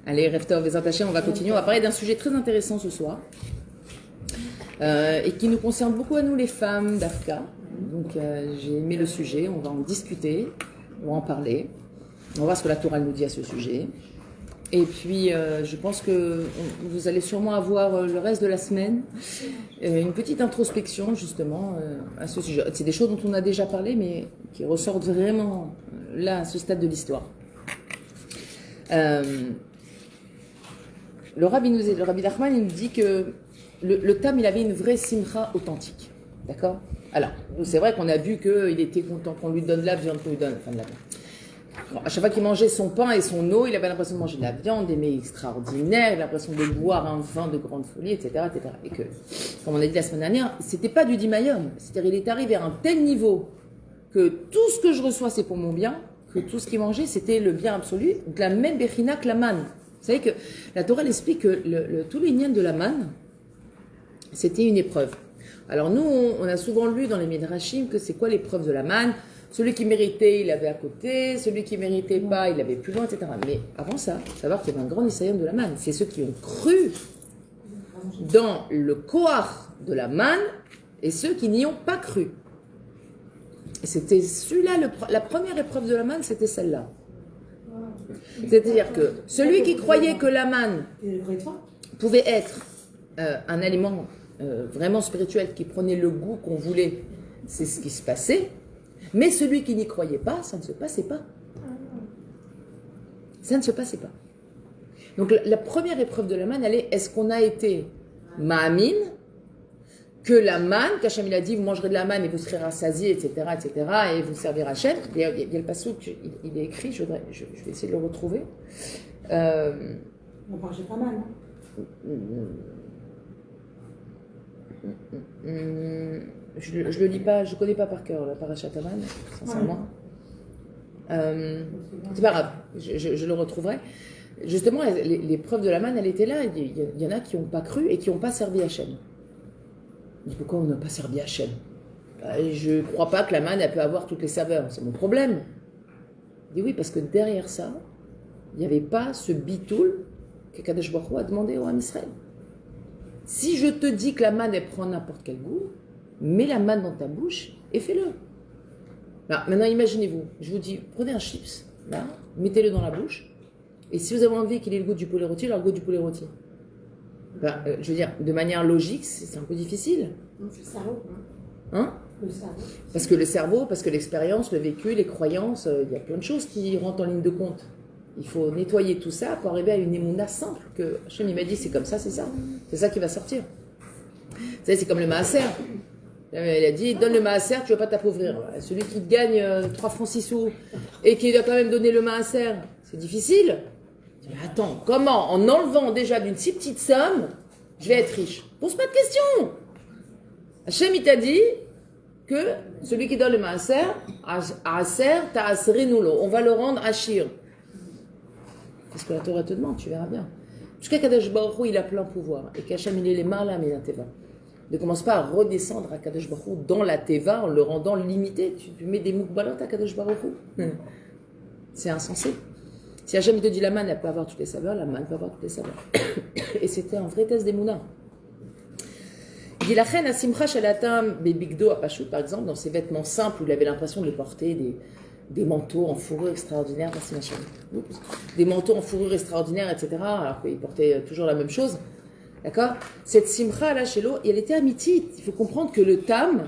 Allez, Rev Tov, Bezrat Hashem, on va continuer. On va parler d'un sujet très intéressant ce soir et qui nous concerne beaucoup à nous les femmes d'Afka. Donc j'ai aimé le sujet, on va en discuter, on va en parler. On va voir ce que la Torah nous dit à ce sujet. Et puis je pense que vous allez sûrement avoir le reste de la semaine une petite introspection justement à ce sujet. C'est des choses dont on a déjà parlé mais qui ressortent vraiment là à ce stade de l'histoire. Le Rabbi Nachman, il nous dit que le Tam, il avait une vraie simcha authentique. D'accord? Alors, c'est vrai qu'on a vu qu'il était content qu'on lui donne de la viande, qu'on lui donne, enfin de la viande. À chaque fois qu'il mangeait son pain et son eau, il avait l'impression de manger de la viande, des mets extraordinaires, il avait l'impression de boire un vin de grande folie, etc., etc. Et que, comme on a dit la semaine dernière, c'était pas du dimayom. C'est-à-dire, il est arrivé à un tel niveau que tout ce que je reçois, c'est pour mon bien, que tout ce qu'il mangeait, c'était le bien absolu, de la même bechina que la manne. Vous savez que la Torah explique que tout l'union de la manne, c'était une épreuve. Alors nous, on a souvent lu dans les Midrashim que c'est quoi l'épreuve de la manne. Celui qui méritait, il avait à côté, celui qui méritait pas, il avait plus loin, etc. Mais avant ça, savoir qu'il y avait un grand Nisayon de la manne. C'est ceux qui ont cru dans le koach de la manne et ceux qui n'y ont pas cru. C'était celui-là, la première épreuve de la manne, c'était celle-là. C'est-à-dire que celui qui croyait que la manne pouvait être un aliment vraiment spirituel qui prenait le goût qu'on voulait, c'est ce qui se passait. Mais celui qui n'y croyait pas, ça ne se passait pas. Ça ne se passait pas. Donc la première épreuve de la manne, elle est, est-ce qu'on a été ma'amin, que la manne, qu'Hachem il a dit, vous mangerez de la manne et vous serez rassasiés, etc., et vous servirez Hachem. Il y a le passouk, il est écrit, je vais essayer de le retrouver. On mangeait pas mal, Je le lis pas, je connais pas par cœur la parashat Haman, sincèrement. C'est pas grave, je le retrouverai. Justement, l'épreuve de la manne, elle était là. Il y en a qui n'ont pas cru et qui n'ont pas servi Hachem. Pourquoi on n'a pas servi Hachem? Je ne crois pas que la manne, elle peut avoir toutes les saveurs. C'est mon problème. Je dis oui, parce que derrière ça, il n'y avait pas ce bitoul que Kadosh Baruch Hu a demandé au Ham Israël. Si je te dis que la manne, elle prend n'importe quel goût, mets la manne dans ta bouche et fais-le. Là, maintenant, imaginez-vous, je vous dis, prenez un chips, là, mettez-le dans la bouche, et si vous avez envie qu'il ait le goût du poulet rôti, alors le goût du poulet rôti. Je veux dire, de manière logique, c'est un peu difficile. C'est le cerveau. Hein? Le cerveau. Parce que le cerveau, parce que l'expérience, le vécu, les croyances, il y a plein de choses qui rentrent en ligne de compte. Il faut nettoyer tout ça pour arriver à une émouna simple que Hachem il m'a dit c'est comme ça, c'est ça. C'est ça qui va sortir. Vous savez, c'est comme le maaser. Il a dit donne le maaser, tu ne vas pas t'appauvrir. Celui qui gagne 3 francs 6 sous et qui doit quand même donner le maaser, c'est difficile. Attends, comment en enlevant déjà d'une si petite somme, je vais être riche? Pose pas de questions. Hachem il t'a dit que celui qui donne le maaser, aser ta'asrinulo, on va le rendre ashir. C'est ce que la Torah te demande, tu verras bien. Jusqu'à Kadosh Baruch Hu, il a plein pouvoir. Et qu'Hachem, il est les mains là, mais la Teva. Ne commence pas à redescendre à Kadosh Baruch Hu dans la Teva en le rendant limité. Tu mets des moukbalot à Kadosh Baruch Hu. C'est insensé. Si Hachem te dit la manne, elle peut avoir toutes les saveurs, la manne peut avoir toutes les saveurs. Et c'était un vrai test d'Emouna. Il dit la reine à Simcha Shalatam Bebigdo à Pachout, par exemple, dans ses vêtements simples où il avait l'impression de porter des manteaux en fourrure extraordinaire, merci ma chérie. Des manteaux en fourrure extraordinaire, etc. Alors qu'il portait toujours la même chose. D'accord? Cette simcha là chez l'eau, elle était amitite. Il faut comprendre que le Tam,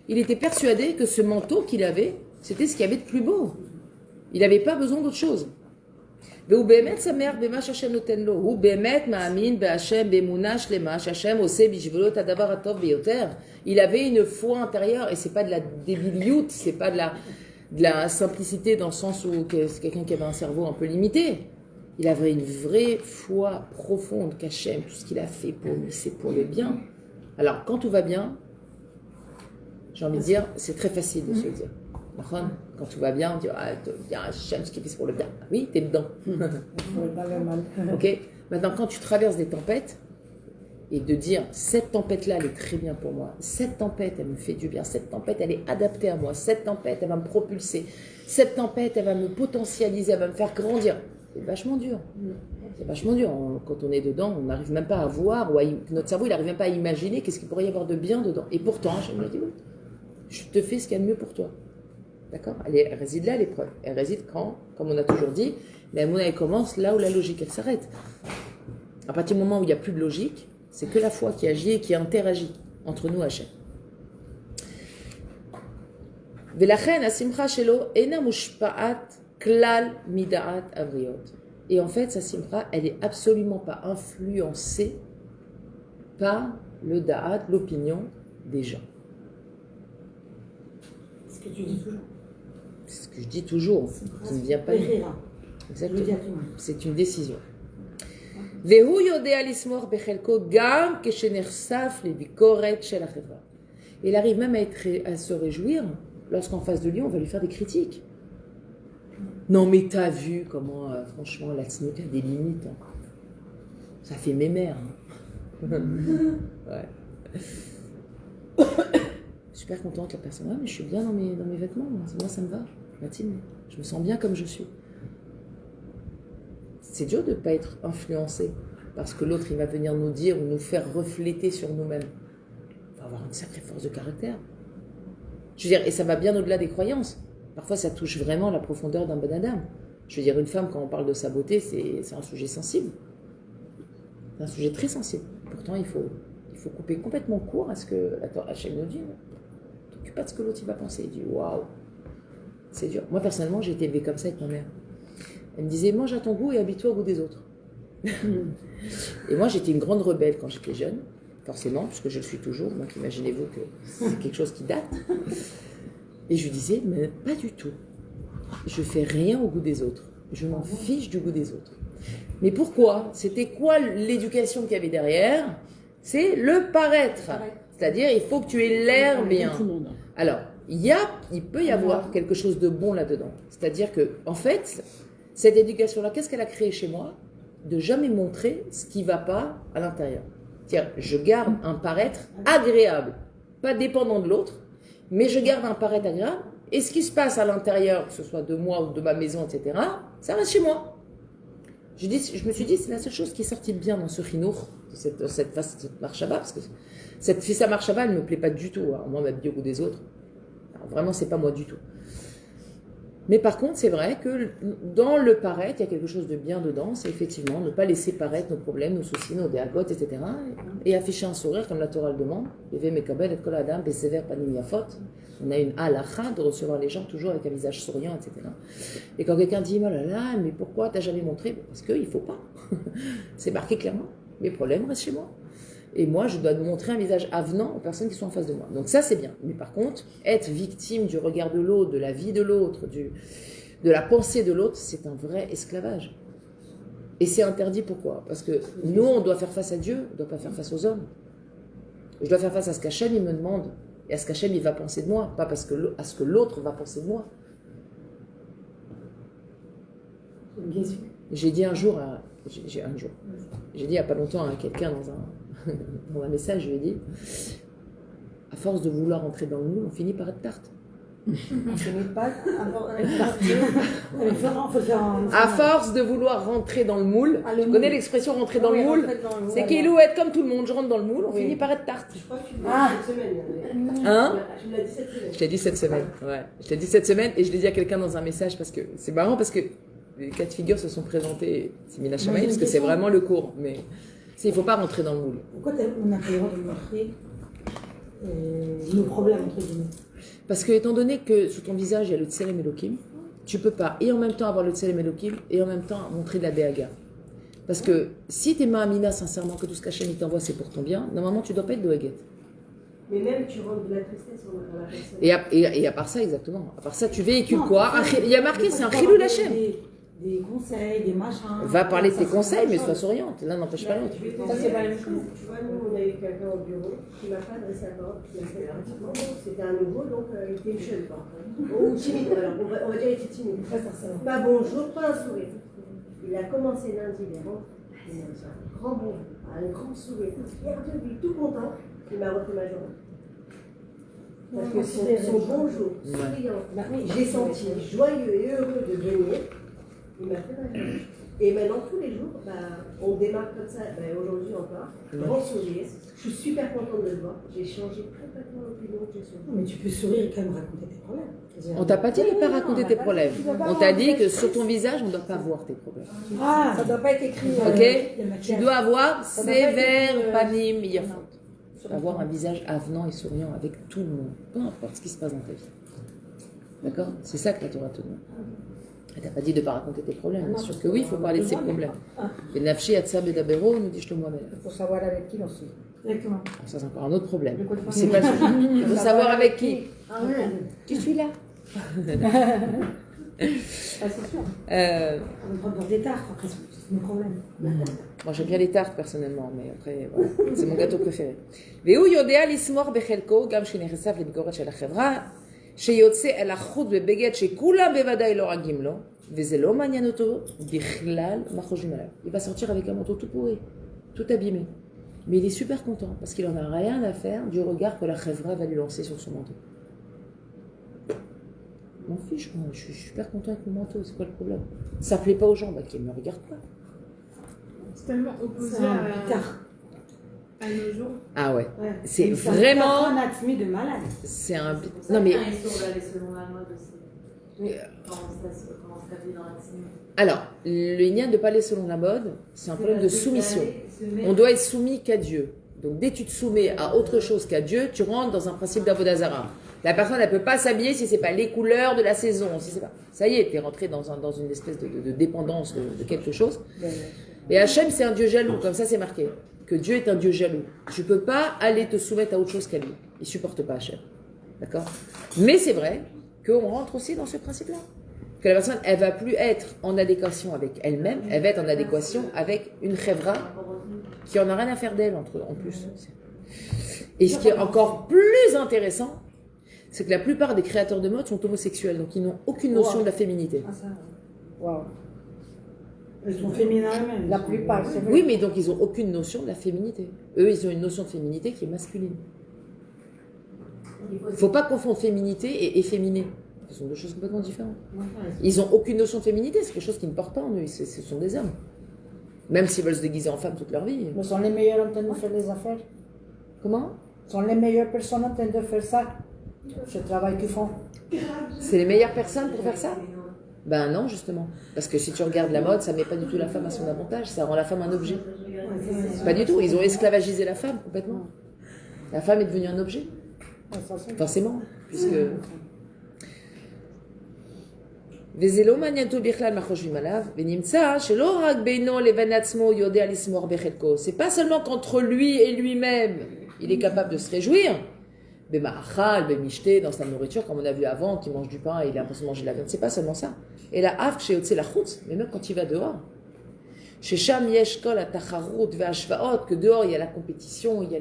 il était persuadé que ce manteau qu'il avait, c'était ce qu'il y avait de plus beau. Il n'avait pas besoin d'autre chose. Il avait une foi intérieure et c'est pas de la débiliout, c'est pas de la simplicité dans le sens où c'est quelqu'un qui avait un cerveau un peu limité. Il avait une vraie foi profonde qu'Hachem, tout ce qu'il a fait pour lui, c'est pour le bien. Alors, quand tout va bien, j'ai envie de dire, c'est très facile de se le dire. Quand tout va bien, on dit, ah, bien Hachem, ce qu'il fait, c'est pour le bien. Oui, t'es dedans. Ok. Maintenant, quand tu traverses des tempêtes, et de dire, cette tempête-là, elle est très bien pour moi. Cette tempête, elle me fait du bien. Cette tempête, elle est adaptée à moi. Cette tempête, elle va me propulser. Cette tempête, elle va me potentialiser, elle va me faire grandir. C'est vachement dur. C'est vachement dur. Quand on est dedans, on n'arrive même pas à voir, notre cerveau, il n'arrive même pas à imaginer qu'est-ce qu'il pourrait y avoir de bien dedans. Et pourtant, Hachem me dit, oui, je te fais ce qu'il y a de mieux pour toi. D'accord ? Elle réside là, l'épreuve. Elle réside quand, comme on a toujours dit, la Emouna, elle commence là où la logique, elle s'arrête. À partir du moment où il n'y a plus de logique, c'est que la foi qui agit et qui interagit entre nous, Hachem. Velachen asimcha shelo ena mushpa'at klal mida'at avriot. Et en fait, sa simcha, elle est absolument pas influencée par le da'at, l'opinion des gens. C'est ce que tu dis toujours. C'est ce que je dis toujours, qui ne vient pas. Exactement. C'est une décision. Vehu yodea lismor bechelko gam keshenersaf lebikoret shel hachevra. Il arrive même à se réjouir lorsqu'en face de lui, on va lui faire des critiques. Non, mais t'as vu comment, franchement, la tznout a des limites. Hein. Ça fait mémère. Hein. Ouais. Super contente, la personne. Ouais, mais je suis bien dans mes vêtements. Moi, ça me va. Je me sens bien comme je suis. C'est dur de ne pas être influencé parce que l'autre, il va venir nous dire ou nous faire refléter sur nous-mêmes. Il faut avoir une sacrée force de caractère. Je veux dire, et ça va bien au-delà des croyances. Parfois, ça touche vraiment la profondeur d'un bon Adam. Je veux dire, une femme, quand on parle de sa beauté, c'est un sujet sensible. C'est un sujet très sensible. Pourtant, il faut couper complètement court à ce que Hachem nous dit. Ne t'occupe pas de ce que l'autre il va penser. Il dit, waouh, c'est dur. Moi, personnellement, j'ai été élevée comme ça avec ma mère. Elle me disait, mange à ton goût et habille-toi au goût des autres. Et moi, j'étais une grande rebelle quand j'étais jeune. Forcément, puisque je le suis toujours. Donc, imaginez-vous que c'est quelque chose qui date. Et je lui disais, mais pas du tout. Je fais rien au goût des autres. Je m'en fiche du goût des autres. Mais pourquoi ? C'était quoi l'éducation qu'il y avait derrière ? C'est le paraître. C'est-à-dire, il faut que tu aies l'air bien. Alors, il peut y avoir quelque chose de bon là-dedans. C'est-à-dire que, en fait, cette éducation-là, qu'est-ce qu'elle a créé chez moi ? De jamais montrer ce qui ne va pas à l'intérieur. C'est-à-dire, je garde un paraître agréable, pas dépendant de l'autre, mais je garde un paraître agréable, et ce qui se passe à l'intérieur, que ce soit de moi ou de ma maison, etc., ça reste chez moi. Je me suis dit, c'est la seule chose qui est sortie bien dans ce chinour, cette marchaba, parce que cette fissa marchaba, elle ne me plaît pas du tout. Alors, moi, m'habiller au goût des autres, alors, vraiment, c'est pas moi du tout. Mais par contre, c'est vrai que dans le paraître, il y a quelque chose de bien dedans, c'est effectivement ne pas laisser paraître nos problèmes, nos soucis, nos déagotes, etc. Et afficher un sourire comme la Torah le demande. On a une halakha de recevoir les gens toujours avec un visage souriant, etc. Et quand quelqu'un dit, oh là là, mais pourquoi t'as jamais montré ? Parce qu'il ne faut pas. C'est marqué clairement. Mes problèmes restent chez moi. Et moi, je dois montrer un visage avenant aux personnes qui sont en face de moi. Donc ça, c'est bien. Mais par contre, être victime du regard de l'autre, de la vie de l'autre, de la pensée de l'autre, c'est un vrai esclavage. Et c'est interdit, pourquoi ? Parce que nous, on doit faire face à Dieu, on ne doit pas faire face aux hommes. Je dois faire face à ce qu'Hachem, il me demande, et à ce qu'Hachem, il va penser de moi, pas à ce que l'autre va penser de moi. Bien sûr. J'ai dit il n'y a pas longtemps à quelqu'un dans un message, je lui ai dit, à force de vouloir entrer dans le moule, on finit par être tarte. On finit pas à force de vouloir rentrer dans le moule, tu connais l'expression rentrer dans le moule ? C'est qu'il ou être comme tout le monde, je rentre dans le moule, on finit par être tarte. Je crois que tu l'as dit cette semaine. Hein ? Tu me l'as dit cette semaine. Je t'ai dit cette semaine, ouais. Je t'ai dit cette semaine et je l'ai dit à quelqu'un dans un message parce que c'est marrant parce que les cas de figure se sont présentés, c'est Mina Shamaï, parce que c'est vraiment le cours, mais il ne faut pas rentrer dans le moule. Pourquoi on n'a pas le droit de montrer nos problèmes, entre guillemets ? Parce que, étant donné que sous ton visage, il y a le Tselem Elohim, tu ne peux pas et en même temps avoir le Tselem Elohim et en même temps montrer de la Béaga. Parce que si tu es Ma'amina sincèrement que tout ce qu'Hachem t'envoie, c'est pour ton bien, normalement, tu ne dois pas être Doeget. Mais même tu rentres de la tristesse dans la personne. Et à part ça, exactement. À part ça, tu véhicules quoi ? Il y a marqué, c'est un Chilul Hachem. Des conseils, des machins. Va parler de tes conseils, mais sois souriante. L'un n'empêche pas l'autre. Ça, c'est pas la même chose. Tu vois, nous, on a eu quelqu'un au bureau qui m'a pas adressé la parole. C'était un nouveau, donc il était jeune, quoi. Ou timide, alors on va dire qu'il était timide. Pas bonjour, pas un sourire. Il a commencé lundi, il est rentré. Un grand bonjour, un grand sourire, fier de lui, tout content. Il m'a refait ma journée. Parce que son bonjour, souriant, j'ai senti joyeux et heureux de venir. Il m'a fait mal. Et maintenant, tous les jours, on démarre comme ça, aujourd'hui encore, grand sourire. Je suis super contente de le voir. J'ai changé complètement l'opinion que j'ai sur lui. Mais tu peux sourire et quand même raconter tes problèmes. On t'a pas dit de ne pas raconter tes problèmes. On t'a dit que sur ton visage, on ne doit pas voir tes problèmes. Ah, ça ne doit pas être écrit. Ok. Tu dois avoir sévère panim yafot. Avoir un visage avenant et souriant avec tout le monde, peu importe ce qui se passe dans ta vie. D'accord? C'est ça que la Torah te demande. Elle t'a pas dit de ne pas raconter tes problèmes. Bien sûr que oui, il faut parler de ses problèmes. Et Nafshi Atzab et Dabero nous dit Shlomo Amelech. Il faut savoir avec qui on suit. Exactement. Ça, c'est encore un autre problème. C'est pas il faut savoir avec qui. Ah oui. Tu suis là. Ah, c'est sûr. On va prendre des tartes, après, c'est mon problème. Moi, j'aime bien les tartes personnellement, mais après, voilà. C'est mon gâteau préféré. והוא יודע לשמוח בחלקו, גם כשנחשף לביקורת של החברה, שיוצא אל החוט בבגד שכולם בוודאי לא רגים לו, וזה לא מעניין אותו בכלל מה חושבים עליו. Il va sortir avec un manteau tout pourri, tout abîmé. Mais il est super content, parce qu'il en a rien à faire du regard que la chevra va lui lancer sur son manteau. M'en fiche, moi, je suis super content avec mon manteau, c'est quoi le problème? Ça plaît pas aux gens, qu'ils ne me regardent pas. C'est tellement opposé à nos jours. Ah ouais, Ouais. c'est Et ça vraiment... fait un atmé de malade. C'est un... C'est Non mais... ils sont allés selon la mode aussi. Comment se taper dans la team. Alors, le Inyan de ne pas aller selon la mode, c'est un problème de soumission. On doit être soumis qu'à Dieu. Donc dès que tu te soumets à autre chose qu'à Dieu, tu rentres dans un principe d'Avodazara. La personne, elle ne peut pas s'habiller si ce n'est pas les couleurs de la saison. Si c'est pas... Ça y est, tu es rentré dans une espèce de dépendance de quelque chose. Et Hachem, c'est un Dieu jaloux, comme ça c'est marqué. Que Dieu est un Dieu jaloux. Tu ne peux pas aller te soumettre à autre chose qu'à lui. Il ne supporte pas Hachem. D'accord? Mais c'est vrai qu'on rentre aussi dans ce principe-là. Que la personne, elle ne va plus être en adéquation avec elle-même, elle va être en adéquation avec une chevra qui n'en a rien à faire d'elle en plus. Et ce qui est encore plus intéressant, c'est que la plupart des créateurs de mode sont homosexuels, donc ils n'ont aucune notion de la féminité. Ah, ça. Wow. Ils sont féminins eux-mêmes. La plupart, c'est vrai. Oui, mais donc ils n'ont aucune notion de la féminité. Eux, ils ont une notion de féminité qui est masculine. Il ne faut pas confondre féminité et efféminé. Ce sont deux choses complètement différentes. Ils n'ont aucune notion de féminité, c'est quelque chose qu'ils ne portent pas en eux, ce sont des hommes. Même s'ils veulent se déguiser en femme toute leur vie. Mais sont les meilleurs en train de faire les affaires. Comment? Sont les meilleures personnes en train de faire ça. Ce travail qu'ils font. C'est les meilleures personnes pour faire ça? Ben non, justement. Parce que si tu regardes la mode, ça ne met pas du tout la femme à son avantage, ça rend la femme un objet. Pas du tout, ils ont esclavagisé la femme complètement. La femme est devenue un objet. Forcément, puisque... וזה לא מעניין אותו בכלל מה חושבים עליו, ונמצא שלא רק בינו לבין עצמו יודע לשמוח בחלקו. C'est pas seulement qu'entre lui et lui-même, il est capable de se réjouir, במאכל, במשתה, dans sa nourriture, comme on a vu avant, qui mange du pain et il a l'impression de manger de la viande, c'est pas seulement ça. Et la אף כשיוצא לחוץ, mais même quand il va dehors, ששם יש כל התחרות וההשוואות, que dehors il y a la compétition, il y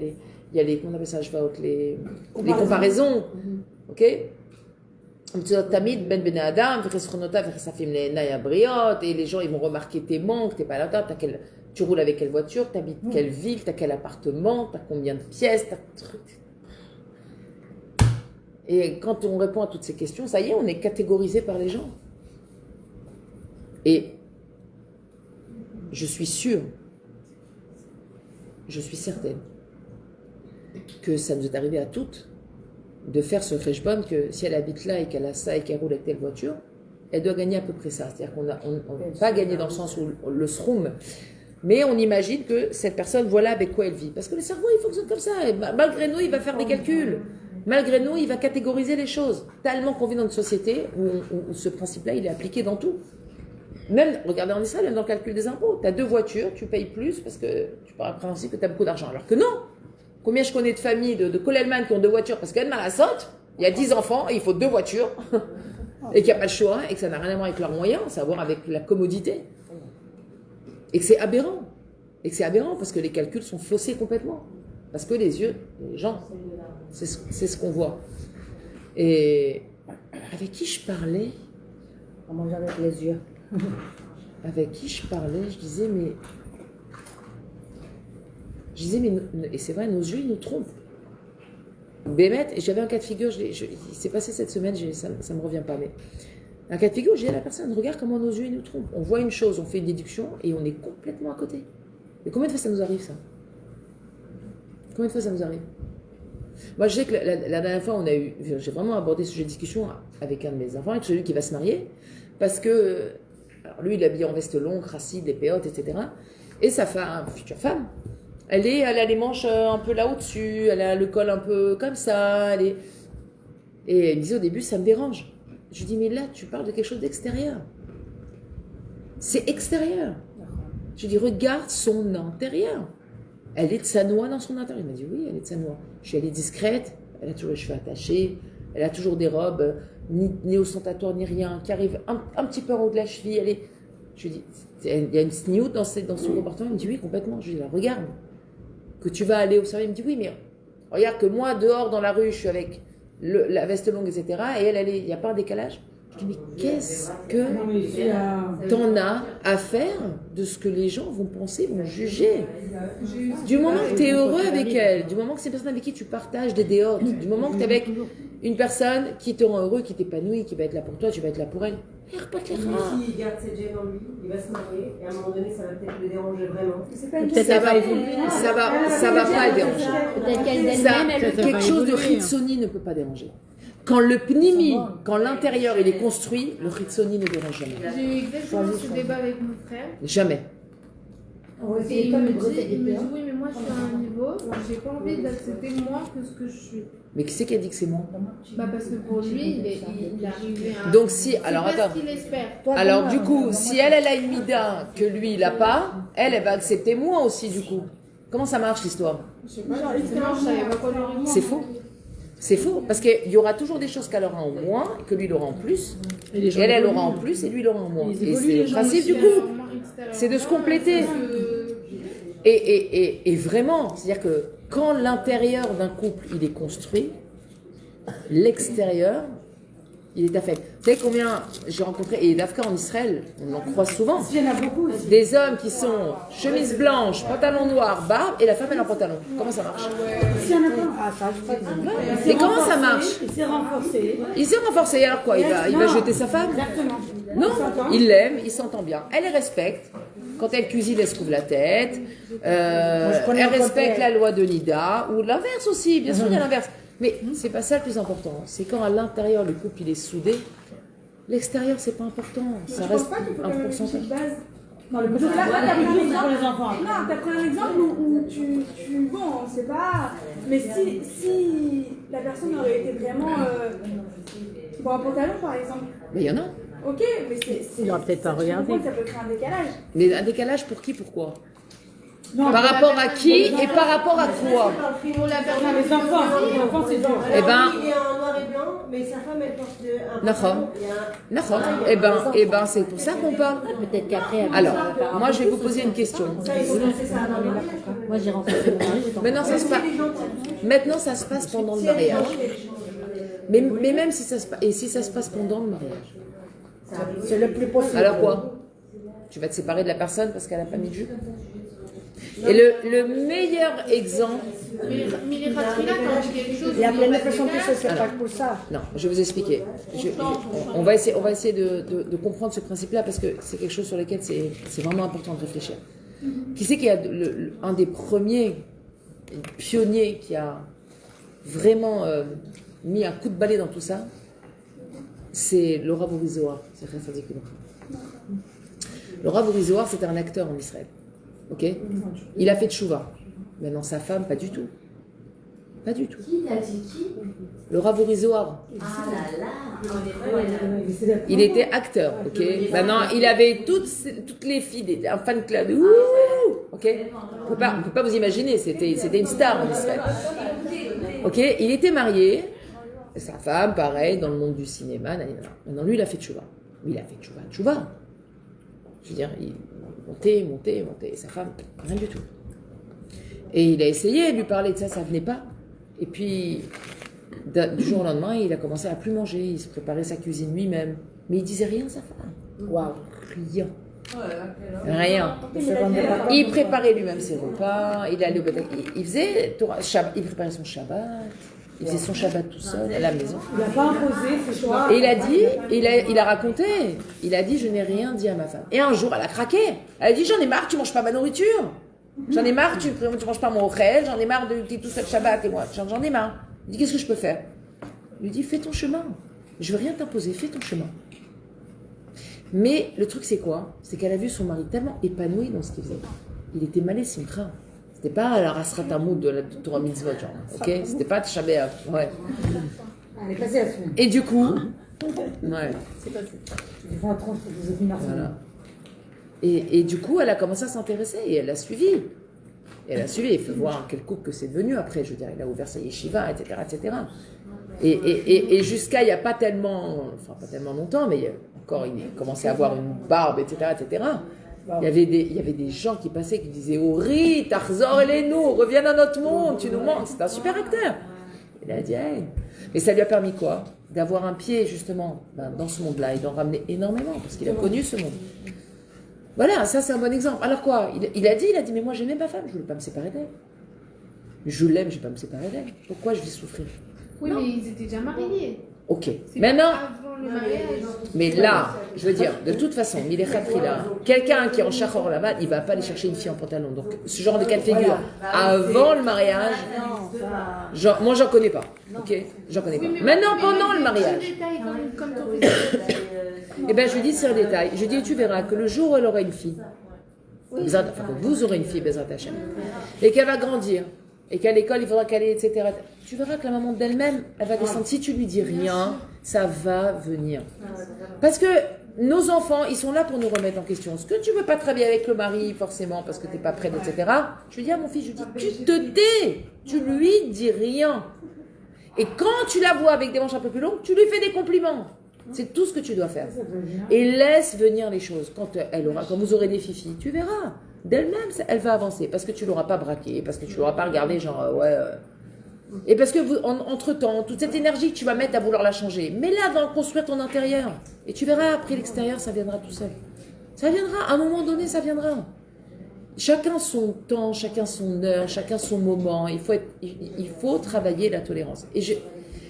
a les comment on appelle ça, השוואות, les comparaisons, ok? Tamid ben ben Adam, et les gens ils vont remarquer tes manques, t'es pas là, tu roules avec quelle voiture, t'habites quelle ville, t'as quel appartement, t'as combien de pièces, t'as truc. Et quand on répond à toutes ces questions, ça y est, on est catégorisé par les gens. Et je suis sûre, je suis certaine que ça nous est arrivé à toutes de faire ce kheshbon que si elle habite là et qu'elle a ça et qu'elle roule avec telle voiture, elle doit gagner à peu près ça. C'est-à-dire qu'on n'a pas gagné dans le sens où le sroum, mais on imagine que cette personne, voilà avec quoi elle vit. Parce que le cerveau, il fonctionne comme ça. Et malgré nous, il va faire des calculs. Malgré nous, il va catégoriser les choses. Tellement qu'on vit dans une société où ce principe-là, il est appliqué dans tout. Même, regardez en Israël, même dans le calcul des impôts. Tu as 2 voitures, tu payes plus parce que tu pars du principe que tu as beaucoup d'argent. Alors que non! Combien je connais de familles de Kolelman qui ont 2 voitures parce qu'elle m'a la saute, il y a 10 enfants et il faut 2 voitures et qu'il n'y a pas le choix et que ça n'a rien à voir avec leurs moyens, ça a à voir avec la commodité. Et que c'est aberrant. Et que c'est aberrant parce que les calculs sont faussés complètement. Parce que les yeux, les gens, c'est ce qu'on voit. Et avec qui je parlais? On mange avec les yeux. Avec qui je parlais, je disais, mais, et c'est vrai, nos yeux, ils nous trompent. Bémet, et j'avais un cas de figure, il s'est passé cette semaine, ça ne me revient pas, mais Un cas de figure, j'ai dit à la personne, regarde comment nos yeux ils nous trompent. On voit une chose, on fait une déduction et on est complètement à côté. Et combien de fois ça nous arrive ça? Combien de fois ça nous arrive? Moi, je sais que la dernière fois, j'ai vraiment abordé ce sujet de discussion avec un de mes enfants, avec celui qui va se marier, parce que, alors lui, il est habillé en veste longue, racide, des péotes, etc. Et sa femme, future femme, elle a les manches un peu là au-dessus, elle a le col un peu comme ça, Et elle me disait au début, ça me dérange. Je lui dis, mais là, tu parles de quelque chose d'extérieur. C'est extérieur. Je lui dis, regarde son intérieur. Elle est de sa noix dans son intérieur. Il m'a dit, oui, elle est de sa noix. Elle est discrète, elle a toujours les cheveux attachés, elle a toujours des robes, ni ostentatoires, ni rien, qui arrivent un petit peu en haut de la cheville. Je lui dis, il y a une snioute dans son comportement. Il me dit, oui, complètement. Je lui dis, là, regarde, que tu vas aller observer. Il me dit, oui, mais regarde que moi, dehors, dans la rue, je suis avec la veste longue, etc. Et elle, il n'y a pas un décalage. Je dis, mais qu'est-ce que t'en as à faire de ce que les gens vont penser, vont juger? Du moment que tu es heureux avec elle, du moment que c'est une personne avec qui tu partages des déotes, du moment que tu es avec une personne qui te rend heureux, qui t'épanouit, qui va être là pour toi, tu vas être là pour elle. S'il garde cette gêne en lui, il va se marier et à un moment donné, ça va peut-être le déranger vraiment. Ça va pas le déranger. Quelque chose de Hitsoni ne peut pas déranger. Quand le pnimi, quand l'intérieur il est construit, le Hitsoni ne dérange jamais. J'ai eu exactement ce débat avec mon frère. Jamais. Et il me dit, oui, mais moi je suis à un niveau, j'ai pas envie d'accepter moins que ce que je suis. Mais qui c'est qui a dit que c'est moi? Parce que pour lui, il est arrivé à. Donc si, alors c'est pas attends. ce qu'il espère. Alors du coup, si elle a une mida que lui il a pas, elle va accepter moi aussi du coup. Comment ça marche l'histoire? Je sais pas, justement, je savais pas quoi lui répondre. C'est faux. C'est faux, parce qu'il y aura toujours des choses qu'elle aura en moins, que lui il aura en plus, et elle aura en plus, et lui il aura en moins. Et c'est le principe du couple, c'est de se compléter. Et vraiment, c'est-à-dire que quand l'intérieur d'un couple il est construit, l'extérieur il est à fait. Vous savez combien j'ai rencontré, et l'Afrique en Israël, on en croise souvent, des hommes qui sont chemise blanche, pantalon noir, barbe, et la femme elle a un pantalon. Comment ça marche? Et comment ça marche? Il s'est renforcé. Il s'est renforcé, alors quoi? Il va jeter sa femme? Exactement. Non, il l'aime, il s'entend bien. Elle les respecte. Quand elle cuisine, elle se couvre la tête. Elle respecte la loi de Nida, ou l'inverse aussi, bien sûr, il y a l'inverse. Mais c'est pas ça le plus important. C'est quand à l'intérieur le couple il est soudé. L'extérieur c'est pas important. Ça reste un pourcentage. Non, le donc là, t'as pris un exemple. Non, t'as pris un exemple où bon, on sait pas. Mais si la personne aurait été vraiment pour un pantalon par exemple. Mais il y en a. Ok, mais c'est. Il n'aura peut-être pas regardé. Ça peut créer un décalage. Mais un décalage pour qui, pourquoi? Non, par rapport à qui et par rapport à quoi? Pour la personne. les enfants, c'est dur. Eh ben, il est en noir et blanc, mais sa femme elle porte un D'accord. C'est pour ça qu'on parle. Peut-être qu'après. Alors, moi je vais vous poser une question. Moi j'ai rencontré mon mari. Maintenant ça se passe pendant le mariage. Mais même si ça se passe pendant le mariage. C'est le plus possible. Alors quoi? Tu vas te séparer de la personne parce qu'elle n'a pas mis de jupe? Et le meilleur exemple. Mais les Ratrina, quand on dit quelque chose. Il y a plein de personnes qui se séparent pour ça. Non, je vais vous expliquer. On va essayer de comprendre ce principe-là parce que c'est quelque chose sur lequel c'est vraiment important de réfléchir. Qui c'est qui a un des premiers pionniers qui a vraiment mis un coup de balai dans tout ça? C'est le Rav Uri Zohar. Le Rav Uri Zohar, c'était un acteur en Israël. Ok, il a fait tchouva. Maintenant, sa femme, pas du tout. Pas du tout. Qui t'a dit qui? Le Rav Uri Zohar. Ah là là. Il était acteur. Ok. Maintenant, il avait toutes les filles, un fan club. Ouh, ok. On peut pas vous imaginer. C'était une star en Israël. Ok. Il était marié. Sa femme, pareil, dans le monde du cinéma. Maintenant, lui, il a fait tchouva. Il a fait tchouva. Je veux dire, il montait. Et sa femme, rien du tout. Et il a essayé de lui parler de ça, ça venait pas. Et puis, du jour au lendemain, il a commencé à plus manger. Il se préparait sa cuisine lui-même. Mais il disait rien, sa femme. Waouh, rien. Rien. Il préparait lui-même ses repas. Il allait au il faisait, il préparait son Shabbat. Il faisait son Shabbat tout seul à la maison. Il n'a pas imposé ses choix. Et il a dit, il a raconté, il a dit, je n'ai rien dit à ma femme. Et un jour, elle a craqué. Elle a dit, j'en ai marre, tu manges pas ma nourriture. J'en ai marre, tu manges pas mon ochel. J'en ai marre de t'es tout seul Shabbat et moi. J'en ai marre. Il dit, qu'est-ce que je peux faire? Il lui dit, fais ton chemin. Je veux rien t'imposer, fais ton chemin. Mais le truc, c'est quoi? C'est qu'elle a vu son mari tellement épanoui dans ce qu'il faisait. Il était mal son train. C'était pas la Rasrat Hamoud de la Torah Mitzvot, genre. Ok? C'était pas Shabbat. Ouais. Elle est passée la semaine. Et du coup, ouais. C'est passé. Je vais faire un tranche pour des épinards. Voilà. Et du coup, elle a commencé à s'intéresser et elle a suivi. Et elle a suivi. Il faut voir quel couple que c'est devenu après. Je veux dire, il a ouvert sa yeshiva, etc., etc. Et jusqu'à il n'y a pas tellement, enfin pas tellement longtemps, mais encore il commençait à avoir une barbe, etc., etc. Il y avait des gens qui passaient qui disaient Ori, Tarzor et nous, reviens dans notre monde, tu nous manques. C'est un super acteur. Il a dit hey. Et ça lui a permis quoi? D'avoir un pied justement dans ce monde-là et d'en ramener énormément parce qu'il a connu ce monde. Voilà, ça c'est un bon exemple. Alors quoi? Il a dit mais moi j'aimais ma femme, je voulais pas me séparer d'elle. Je l'aime, je vais pas me séparer d'elle. Pourquoi je vais souffrir? Oui, mais ils étaient déjà mariés. Ok. C'est Maintenant, pas avant le mariage. mais là, je veux dire, de toute façon, il est khatri là. Quelqu'un qui est en chachor là-bas, il va pas aller chercher une fille en pantalon. Donc, ce genre de cas de figure, avant le mariage, moi j'en connais pas. Ok, j'en connais pas. Oui, mais Maintenant, mais pendant le des mariage, détails comme ton fils. eh ben je lui dis c'est un détail. Je dis tu verras que le jour où elle aura une fille, enfin que vous aurez une fille, Bezrat Hashem, et qu'elle va grandir, et qu'à l'école il faudra qu'elle ait, etc. Tu verras que la maman d'elle-même, elle va descendre. Si tu lui dis rien, ça va venir. Parce que nos enfants, ils sont là pour nous remettre en question. Ce que tu veux pas travailler avec le mari, forcément, parce que tu n'es pas prête, etc. Je lui dis à mon fils, je lui dis, tu te tais, tu lui dis rien. Et quand tu la vois avec des manches un peu plus longues, tu lui fais des compliments. C'est tout ce que tu dois faire. Et laisse venir les choses. Quand vous aurez des fifis, tu verras. D'elle-même, elle va avancer. Parce que tu ne l'auras pas braqué, parce que tu ne l'auras pas regardé, genre, Et parce que, entre-temps, toute cette énergie que tu vas mettre à vouloir la changer, mets-la dans construire ton intérieur. Et tu verras, après l'extérieur, ça viendra tout seul. Ça viendra. À un moment donné, ça viendra. Chacun son temps, chacun son heure, chacun son moment. Il faut travailler la tolérance.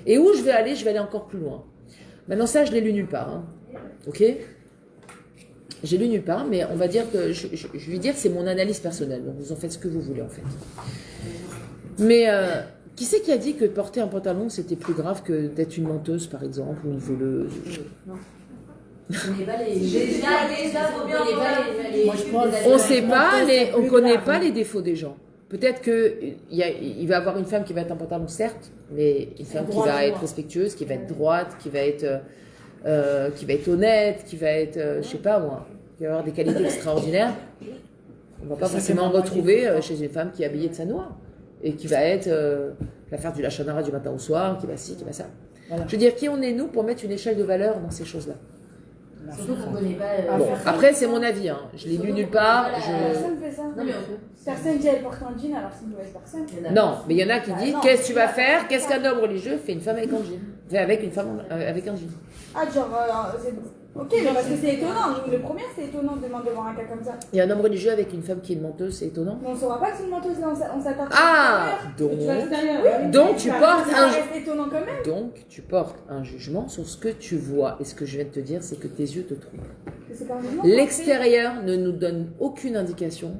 Et où je vais aller encore plus loin. Maintenant, ça, je l'ai lu nulle part. Hein. Ok? J'ai lu nulle part, mais on va dire que je vais dire que c'est mon analyse personnelle. Donc, vous en faites ce que vous voulez, en fait. Mais qui c'est qui a dit que porter un pantalon, c'était plus grave que d'être une menteuse, par exemple, ou une voleuse? Non. On ne connaît pas les défauts des gens. Peut-être qu'il va avoir une femme qui va être en pantalon, certes, mais une femme qui va être respectueuse, qui va être droite, qui va être honnête, qui va être, je sais pas moi, qui va avoir des qualités extraordinaires. On ne va pas forcément retrouver chez une femme qui est habillée de sa noix et qui va être la faire du lachonara du matin au soir, qui va ci, qui va ça. Voilà. Je veux dire, qui on est nous pour mettre une échelle de valeur dans ces choses-là? Surtout qu'on connaît pas. Bon, après, c'est mon avis. Hein. Je l'ai lu nulle part. Personne fait ça. Non, mais Personne dit elle porte un jean alors c'est une mauvaise personne. Non, mais il y en a qui disent qu'est-ce que tu vas faire? Qu'est-ce qu'un homme religieux fait une femme avec un jean? Fait avec une femme avec un jean. Ah, genre, ok, mais parce que c'est étonnant. Le premier, c'est étonnant de demander devant un cas comme ça. Il y a un homme religieux avec une femme qui est une menteuse, c'est étonnant. Mais on ne saura pas que c'est une menteuse, on s'attaque Ah, donc tu portes ça reste étonnant quand même. Donc tu portes un jugement sur ce que tu vois. Et ce que je viens de te dire, c'est que tes yeux te trompent. L'extérieur ne nous donne aucune indication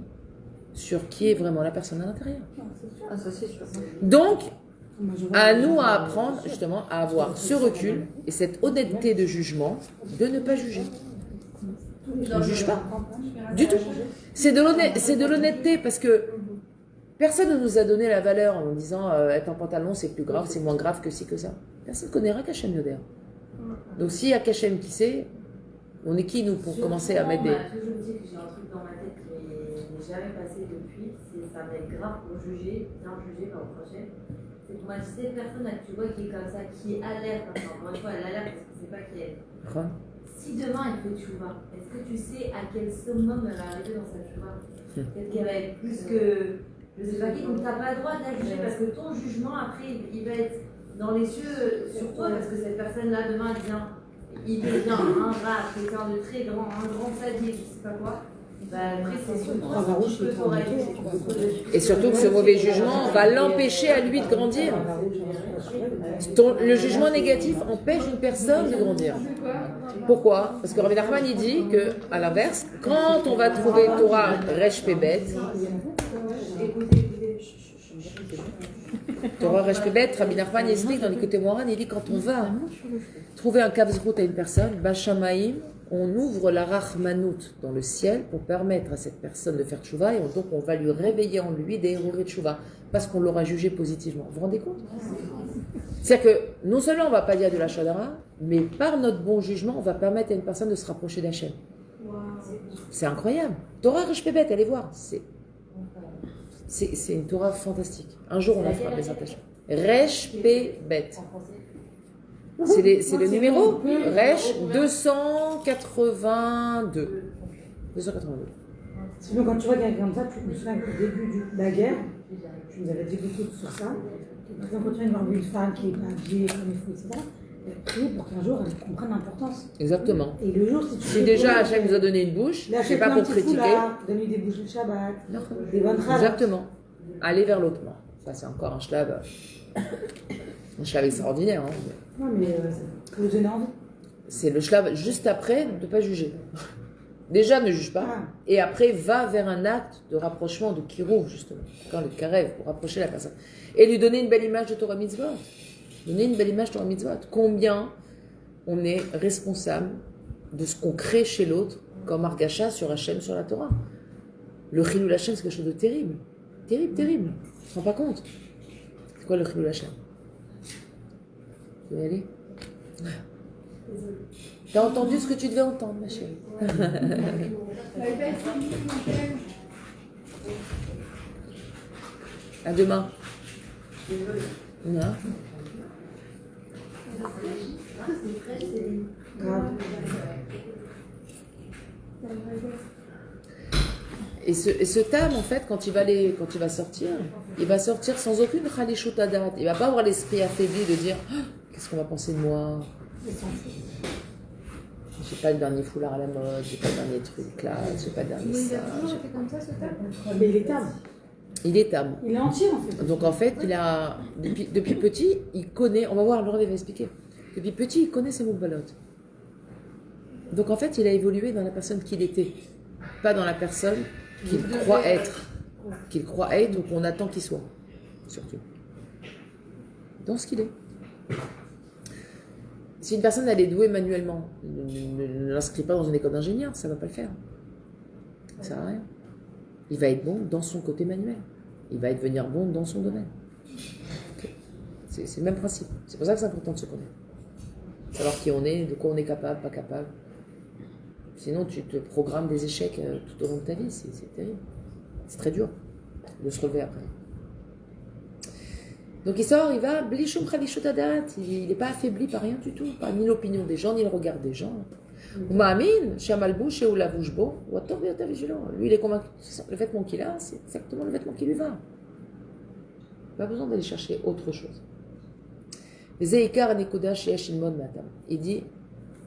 sur qui est vraiment la personne à l'intérieur. Ah, ça c'est sûr. Donc, à nous à apprendre justement à avoir ce recul et cette honnêteté de jugement de ne pas juger. On ne juge pas du tout. C'est de l'honnêteté parce que personne ne nous a donné la valeur en disant être en pantalon c'est plus grave, c'est moins grave que ci que ça. Personne ne connaîtra qu'Hachem Yoder. Donc s'il y a qu'Hachem qui sait, on est qui nous pour commencer à mettre des... On m'a toujours dit que j'ai un truc dans ma tête qui n'est jamais passé depuis, c'est ça va être grave pour juger, bien juger par le prochain. C'est que moi, cette personne là que tu vois qui est comme ça, qui est alerte, encore une fois, elle est alerte parce que c'est pas qui elle. Si demain elle fait tchouva, est-ce que tu sais à quel summum elle va arriver dans sa tchouva? Peut-être qu'elle va être plus que. Je sais pas qui, donc t'as pas le droit de la juger parce que ton jugement après il va être dans les cieux sur toi parce que cette personne là demain il devient un rat, quelqu'un de très grand, un grand sadique, je sais pas quoi. Après, c'est sûr. Et surtout que ce mauvais jugement va l'empêcher à lui de grandir. Le jugement négatif empêche une personne de grandir. Pourquoi? Parce que Rabbi Nachman il dit que, à l'inverse, quand on va trouver Torah Resh Pebet, Torah Resh Pebet, Rabbi Nachman explique dans l'Écoute Moran, il dit quand on va trouver un Kavzrout à une personne, Bashamaïm, on ouvre la Rachmanout dans le ciel pour permettre à cette personne de faire tchouva et donc on va lui réveiller en lui des héros de tchouva parce qu'on l'aura jugé positivement. Vous vous rendez compte? C'est-à-dire que non seulement on ne va pas dire de la Shadara, mais par notre bon jugement, on va permettre à une personne de se rapprocher d'Hachem. C'est incroyable. Torah Resh Pebet, allez voir. C'est une Torah fantastique. Un jour on la fera, les attachements. Resh Pebet. C'est le numéro Resh 282. 282. Sinon, quand tu vois quelqu'un comme ça, tu me souviens qu'au début de la guerre, tu nous avais dit beaucoup sur ça. Par exemple, quand tu viens de voir une femme qui n'est pas habillée comme il faut, etc., prie pour qu'un jour elle comprenne l'importance. Exactement. Et le jour, si déjà Hachem nous a donné une bouche, c'est pas pour critiquer. Donner des bouches de Shabbat, des bonnes phrases. Exactement. Aller vers l'autre. Ça, c'est encore un shlav extraordinaire. Hein. Non, mais ça peut vous donner envie. C'est le shlav juste après de ne pas juger. Déjà, ne juge pas. Et après, va vers un acte de rapprochement, de kirouv, justement. Quand le karev, pour rapprocher la personne. Et lui donner une belle image de Torah Mitzvot. Donner une belle image de Torah Mitzvot. Combien on est responsable de ce qu'on crée chez l'autre comme Argacha sur Hachem, sur la Torah. Le Chilul Hachem, c'est quelque chose de terrible. Terrible, terrible. Tu ne te rends pas compte. C'est quoi le Chilul Hachem? Tu veux y aller? T'as entendu ce que tu devais entendre, ma chérie. À demain. Non. Et ce tam, en fait, quand il va sortir, il va sortir sans aucune khalishut adat. Il va pas avoir l'esprit affaibli de dire oh, qu'est-ce qu'on va penser de moi. J'ai pas le dernier foulard à la mode, j'ai pas le dernier truc là, j'ai pas le dernier ça. Il a toujours été comme ça, ce tam. Mais il est table. Il est table. Il est entier en fait. Donc en fait, il a depuis petit, il connaît. On va voir, Laura va expliquer. Depuis petit, il connaît ses moubalotes. Donc en fait, il a évolué dans la personne qu'il était, pas dans la personne qu'il croit être. Qu'il croit être ou qu'on attend qu'il soit, surtout. Dans ce qu'il est. Si une personne elle est douée manuellement, ne l'inscrit pas dans une école d'ingénieur, ça ne va pas le faire. Ça sert à rien. Il va être bon dans son côté manuel. Il va devenir bon dans son domaine. Okay. C'est le même principe. C'est pour ça que c'est important de se connaître. Savoir qui on est, de quoi on est capable, pas capable. Sinon, tu te programmes des échecs tout au long de ta vie. C'est terrible. C'est très dur de se relever après. Donc il sort, il va, il n'est pas affaibli par rien du tout, pas ni l'opinion des gens, ni le regard des gens. Lui, il est convaincu que le vêtement qu'il a, c'est exactement le vêtement qui lui va. Pas besoin d'aller chercher autre chose. Il dit,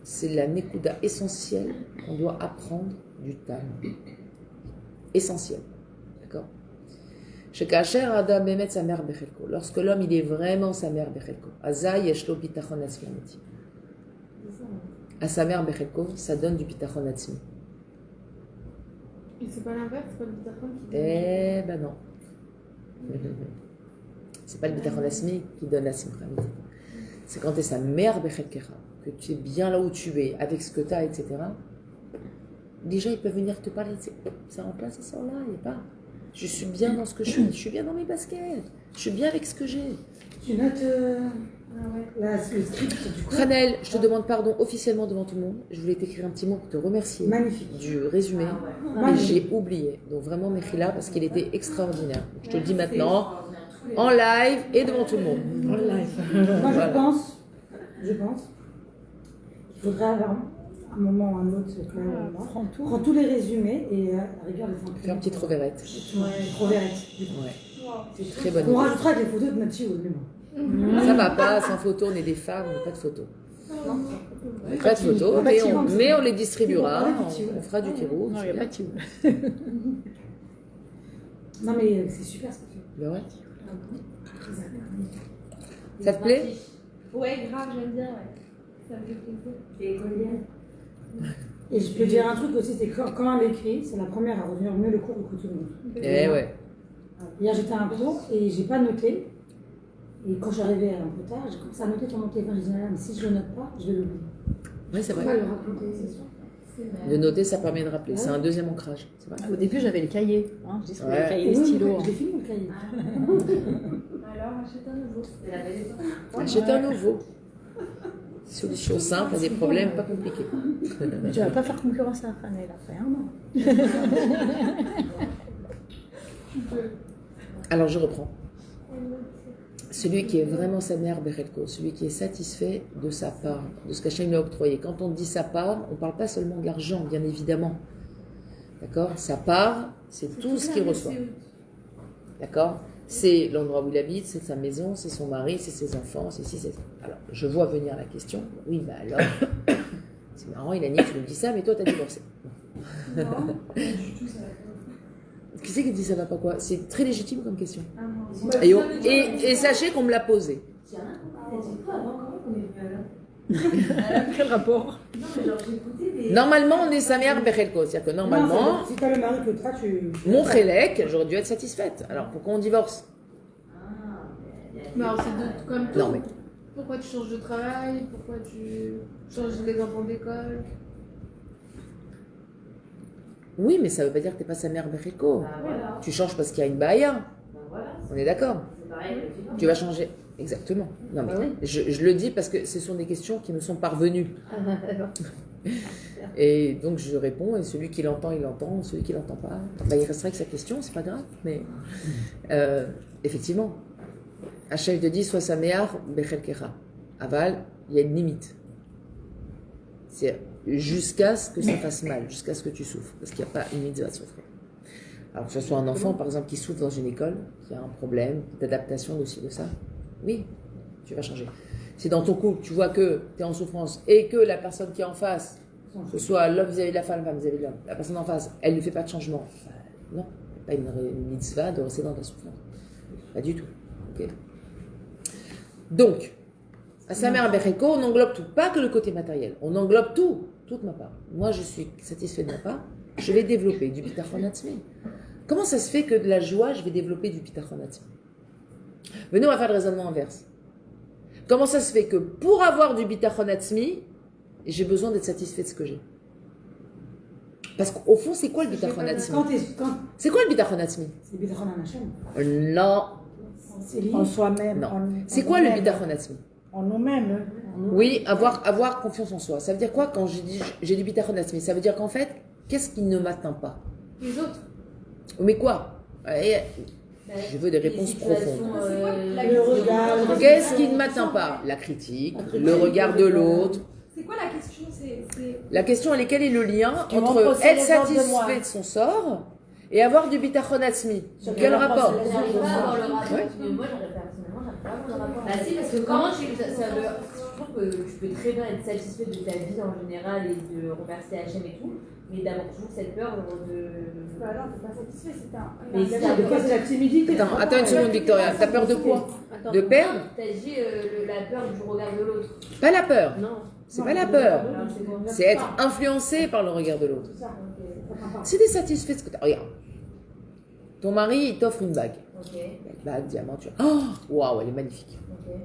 c'est la nekuda essentielle qu'on doit apprendre du tam. Essentiel. D'accord? Lorsque l'homme il est vraiment sa mère bechelko, à sa mère bechelko, ça donne du bitachon atzmi. Et c'est pas l'inverse, c'est pas le bitachon qui donne. Eh ben non. C'est pas le bitachon atzmi qui donne la simcha. C'est quand tu es sa mère bechelkecha, que tu es bien là où tu es, avec ce que tu as, etc. Déjà ils peuvent venir te parler, ça remplace, ça sort là, il n'y a pas. Je suis bien dans ce que je suis bien dans mes baskets, je suis bien avec ce que j'ai. Tu notes le script du coup. Khanel, je te demande pardon officiellement devant tout le monde. Je voulais t'écrire un petit mot pour te remercier. Magnifique. Du résumé, mais j'ai oublié. Donc vraiment, Mechila, parce qu'il était extraordinaire. Donc, je te le dis maintenant, en live et devant tout le monde. En live. Moi, je pense qu'il faudrait avoir un moment ou un autre, prends tous les résumés et à la rigueur les faire Fais une petite reverette. Reverette. Ouais. C'est très bonne On idée. rajoutera avec les photos de notre chio, Ça va pas, sans photo, on est des femmes, on n'a pas de photos. Non. Pas de photos, Pas de tiroir. mais on les distribuera, Pas de tiroir. on fera du tiro. Non, il n'y a pas de tube. Non, mais c'est super ce que tu fais. Ben ouais. Très agréable. Ça te plaît? Ouais, grave, j'aime bien, ouais. Ça me fait plaisir. T'es écolienne. Et je peux dire un truc aussi, c'est que quand elle écrit, c'est la première à revenir mieux le cours que tout le monde. Eh ouais. Hier, j'étais à un cours et j'ai pas noté. Et quand j'arrivais un peu tard, j'ai commencé à noter sur mon téléphone. J'ai dit, madame, si je le note pas, je vais l'oublier. Ouais, c'est Je peux vrai. pas le raconter, c'est sûr. De noter, ça permet de rappeler. C'est un deuxième ancrage. C'est vrai. Au début, j'avais le cahier. Hein, je distribuais Ouais. le cahier, Et les oui, stylos. je l'ai fini le cahier. Alors, achète un nouveau. C'est la belle époque. Achète un nouveau. Solution simple à des problèmes pas compliqués. Mais tu vas pas faire concurrence à Fanel après un an. Alors je reprends. Celui qui est vraiment sa mère, Berelko, celui qui est satisfait de sa part, de ce qu'Hachem lui a octroyé. Quand on dit sa part, on ne parle pas seulement de l'argent, bien évidemment. D'accord? Sa part, c'est tout ce qu'il reçoit. D'accord? C'est l'endroit où il habite, c'est sa maison, c'est son mari, c'est ses enfants, c'est ci, c'est ça. Alors, je vois venir la question. Oui, bah alors, c'est marrant, il a nié, tu me dis ça, mais toi, t'as divorcé. Non, pas du tout, ça va pas. Qui c'est qui dit ça va pas quoi? C'est très légitime comme question. Ah non. Et sachez qu'on me l'a posé. J'ai rien compris. T'as dit quoi avant? Comment on est venu alors? Quel rapport? Non, mais genre, j'ai écouté des. Normalement, on est sa mère Berelko. C'est-à-dire que normalement, Non, si t'as le mari que toi, tu. mon Khélek, j'aurais dû être satisfaite. Alors pourquoi on divorce? Ah, Mais alors, c'est comme tout. Non, mais Pourquoi tu changes de travail? Pourquoi tu changes les enfants d'école? oui, mais ça veut pas dire que t'es pas sa mère Berelko. bah voilà. Tu changes parce qu'il y a une baïa. Bah voilà. On est d'accord. C'est pareil avec les Tu vas changer. Exactement. Non, mais je le dis parce que ce sont des questions qui me sont parvenues. Et donc je réponds, et celui qui l'entend, il l'entend. Celui qui l'entend pas, bah, il restera avec sa question, c'est pas grave. Mais effectivement, Hachem te dit soit sa mère, Bechel Kera. Aval, il y a une limite. C'est jusqu'à ce que ça fasse mal, jusqu'à ce que tu souffres. Parce qu'il n'y a pas une mitzvah de souffrir. Alors que ce soit un enfant, par exemple, qui souffre dans une école, qui a un problème d'adaptation aussi de ça, oui, tu vas changer. Si dans ton couple, tu vois que tu es en souffrance et que la personne qui est en face, que ce soit l'homme vis-à-vis de la femme vis-à-vis de l'homme, la personne en face, elle ne fait pas de changement, non, il n'y a pas une mitzvah de rester dans ta souffrance. Pas du tout. Okay. Donc, à sa mère, à Bereko, on englobe tout, pas que le côté matériel, on englobe tout, toute ma part. Moi, je suis satisfait de ma part, je vais développer du bitachon atzmi. Comment ça se fait que de la joie, je vais développer du bitachon atzmi? Venez, on va faire le raisonnement inverse. Comment ça se fait que pour avoir du bitachon atzmi, j'ai besoin d'être satisfait de ce que j'ai? Parce qu'au fond, c'est quoi le bitachon atzmi? C'est quoi le bitachon atzmi? C'est le bitachon en Hachem. Non. C'est lié. En soi-même. Non. en C'est quoi le nous-mêmes. bitachon atzmi? En nous-mêmes. Oui, avoir confiance en soi. Ça veut dire quoi quand je dis j'ai du bitachon atzmi? Ça veut dire qu'en fait, qu'est-ce qui ne m'atteint pas? Les autres. Mais quoi? Je veux des réponses profondes. Le regard. Qu'est-ce qui ne m'atteint pas? La critique, le regard de l'autre. C'est quoi la question? La question, elle est quel est le lien Tu m'en entre poses être les autres de moi. satisfait de son sort et avoir du bitachon atzmi? Sur Quel le rapport? rapport, J'arrive pas à avoir le rapport. Ouais. Mais moi, personnellement, j'arrive pas à avoir le rapport. Bah si, parce que comment je trouve que tu peux très bien être satisfait de ta vie en général et de remercier Hachem et tout, mais d'avoir toujours cette peur de... Bah alors, t'es pas satisfait, c'est un. Mais un- ça- De quoi c'est la timidité? Attends une seconde, Victoria. T'as peur de quoi? Attends, De perdre? T'as dit la peur du regard de l'autre. Pas la peur. Non. C'est pas la peur. Alors, c'est quoi? C'est être influencé par le regard de l'autre. Si tu es satisfait de ce que tu as. Regarde. Ton mari, il t'offre une bague. Ok, Belle bague, diamant, tu vois. Oh, waouh, elle est magnifique. ok.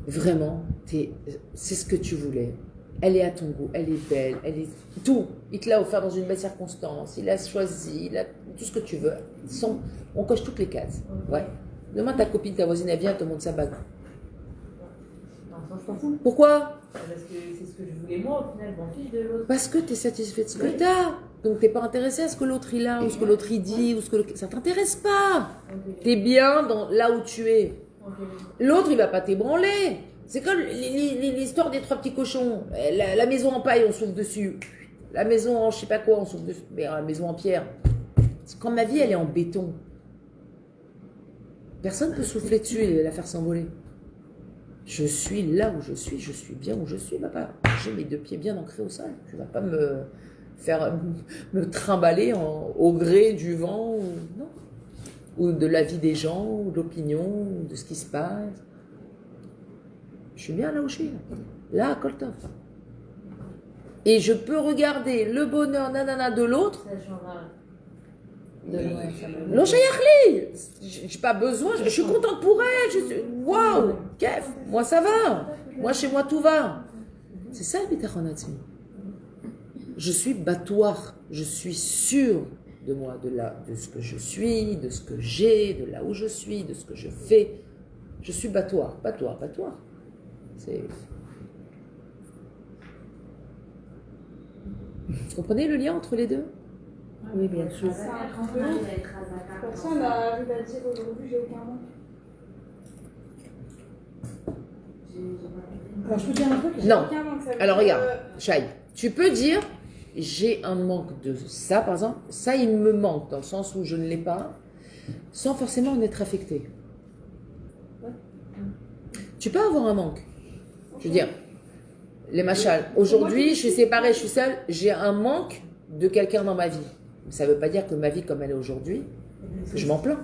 Vraiment, c'est ce que tu voulais. Elle est à ton goût, elle est belle, elle est tout. Il te l'a offert dans une belle circonstance, il a choisi, il a tout ce que tu veux. On coche toutes les cases. Ok. Ouais. Demain, ta copine, ta voisine, elle vient, elle te montre sa bague. Non, ça, je m'en fous. Pourquoi? Parce que c'est ce que je voulais moi, au final, je m'en fiche de l'autre. Parce que tu es satisfait de ce que tu as. Donc, tu n'es pas intéressé à ce que l'autre il a, ou ce que l'autre il dit, ou ce que ça ne t'intéresse pas. Ok, Tu es bien là où tu es. ok. L'autre, il va pas t'ébranler. C'est comme l'histoire des trois petits cochons. La maison en paille, on souffle dessus. La maison en je sais pas quoi, on souffle dessus. Mais la maison en pierre. C'est quand ma vie, elle est en béton. Personne ne peut souffler dessus et la faire s'envoler. Je suis là où je suis bien où je suis, papa. J'ai mes 2 pieds bien ancrés au sol. Tu vas pas me faire me trimballer au gré du vent non. Ou de la vie des gens, ou de l'opinion, ou de ce qui se passe. Je suis bien là où je suis. Là, à Koltov. Et je peux regarder le bonheur nanana de l'autre. Ça changera. Non, j'ai pas besoin, je suis contente pour elle, waouh, kef, moi ça va, moi chez moi tout va. C'est ça le bitachon atzmi. Je suis battoir, je suis sûre de moi, de ce que je suis, de ce que j'ai, de là où je suis, de ce que je fais. Je suis battoir. C'est... Vous comprenez le lien entre les deux? Oui, bien sûr. C'est un truc de ouf. Personne n'arrive à dire aujourd'hui j'ai aucun manque. Alors, je peux dire un truc? Non. Aucun manque, ça veut Alors dire, regarde, Shai, tu peux dire j'ai un manque de ça, par exemple, ça il me manque dans le sens où je ne l'ai pas, sans forcément en être affecté. Tu peux avoir un manque. Je veux dire, les machals, aujourd'hui je suis séparée, je suis seule, j'ai un manque de quelqu'un dans ma vie. Ça ne veut pas dire que ma vie comme elle est aujourd'hui, je m'en plains.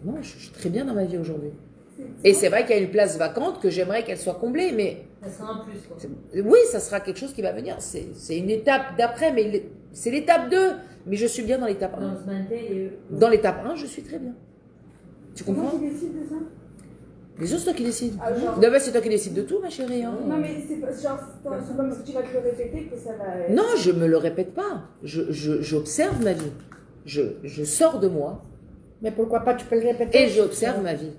Non, je suis très bien dans ma vie aujourd'hui. Et c'est vrai qu'il y a une place vacante que j'aimerais qu'elle soit comblée, mais Ça sera un plus, quoi. oui, ça sera quelque chose qui va venir. C'est une étape d'après, mais c'est l'étape 2. Mais je suis bien dans l'étape 1. Dans ce matin, et Dans l'étape 1, je suis très bien. Tu Comment comprends? tu décides de ça? Les autres, c'est toi qui décides. Ah, genre- D'abord, c'est toi qui décides de tout, ma chérie. Hein. Non, mais c'est pas, genre, c'est pas parce que tu vas te le répéter que ça va. Non, je me le répète pas. J'observe ma vie. Je sors de moi Mais pourquoi pas, tu peux le répéter. et j'observe ma vie.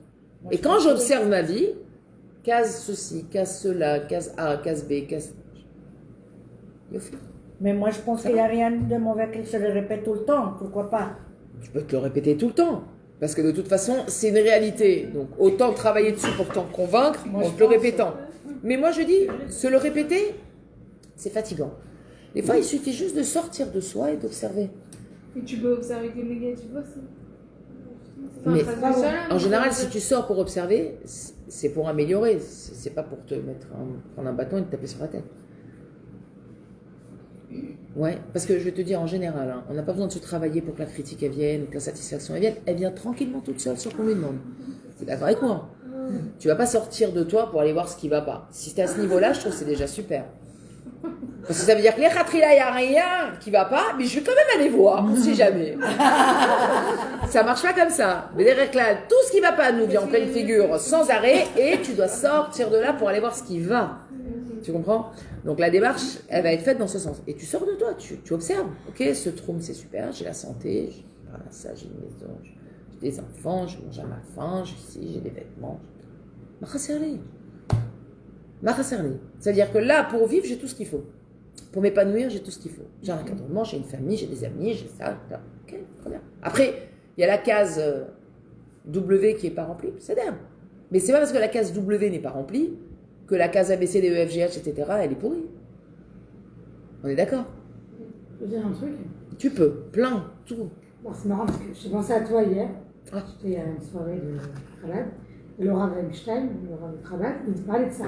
Et quand j'observe ma vie, case ceci, case cela, case A, case B, case... Yofi. Mais moi, je pense qu'il n'y a rien de mauvais qu'il se le répète tout le temps. Pourquoi pas? Tu peux te le répéter tout le temps. Parce que de toute façon, c'est une réalité. Donc, autant travailler dessus pour t'en convaincre en te le répétant. Mais moi, je dis, se le répéter, c'est fatigant. Des fois, il suffit juste de sortir de soi et d'observer. Et tu peux observer que négatif aussi. Mais en général, si tu sors pour observer, c'est pour améliorer. C'est pas pour te prendre un bâton et te taper sur la tête. Ouais, parce que je vais te dire, en général, hein, on n'a pas besoin de se travailler pour que la critique elle vienne, ou que la satisfaction elle vienne. Elle vient tranquillement toute seule sur qu'on lui demande. Tu es d'accord avec moi? Tu vas pas sortir de toi pour aller voir ce qui va pas. Si tu es à ce niveau-là, je trouve que c'est déjà super. Parce que ça veut dire que les khatri-là, il n'y a rien qui va pas, mais je vais quand même aller voir, on sait jamais. Ça marche pas comme ça. Mais les réclames, tout ce qui va pas nous vient en pleine figure sans arrêt, et tu dois sortir de là pour aller voir ce qui va. Tu comprends? Donc la démarche, elle va être faite dans ce sens. Et tu sors de toi, tu observes. Ok, ce trône c'est super, j'ai la santé, j'ai voilà, ça, j'ai une maison, j'ai des enfants, je mange à ma faim, j'ai des vêtements. Machaserli. C'est-à-dire que là, pour vivre, j'ai tout ce qu'il faut. Pour m'épanouir, j'ai tout ce qu'il faut. J'ai un encadrement, j'ai une famille, j'ai des amis, j'ai ça. Ok, très bien. Après, il y a la case W qui n'est pas remplie, c'est dingue. Mais c'est pas parce que la case W n'est pas remplie que la case ABC, D, E, F, G, H, etc., elle est pourrie. On est d'accord? Je peux dire un truc? Tu peux, plein, tout. Bon, c'est marrant parce que j'ai pensé à toi hier. Ah. J'étais à une soirée de Chabad. Et Laura Weinstein, Laura de Chabad, il me parlait de ça.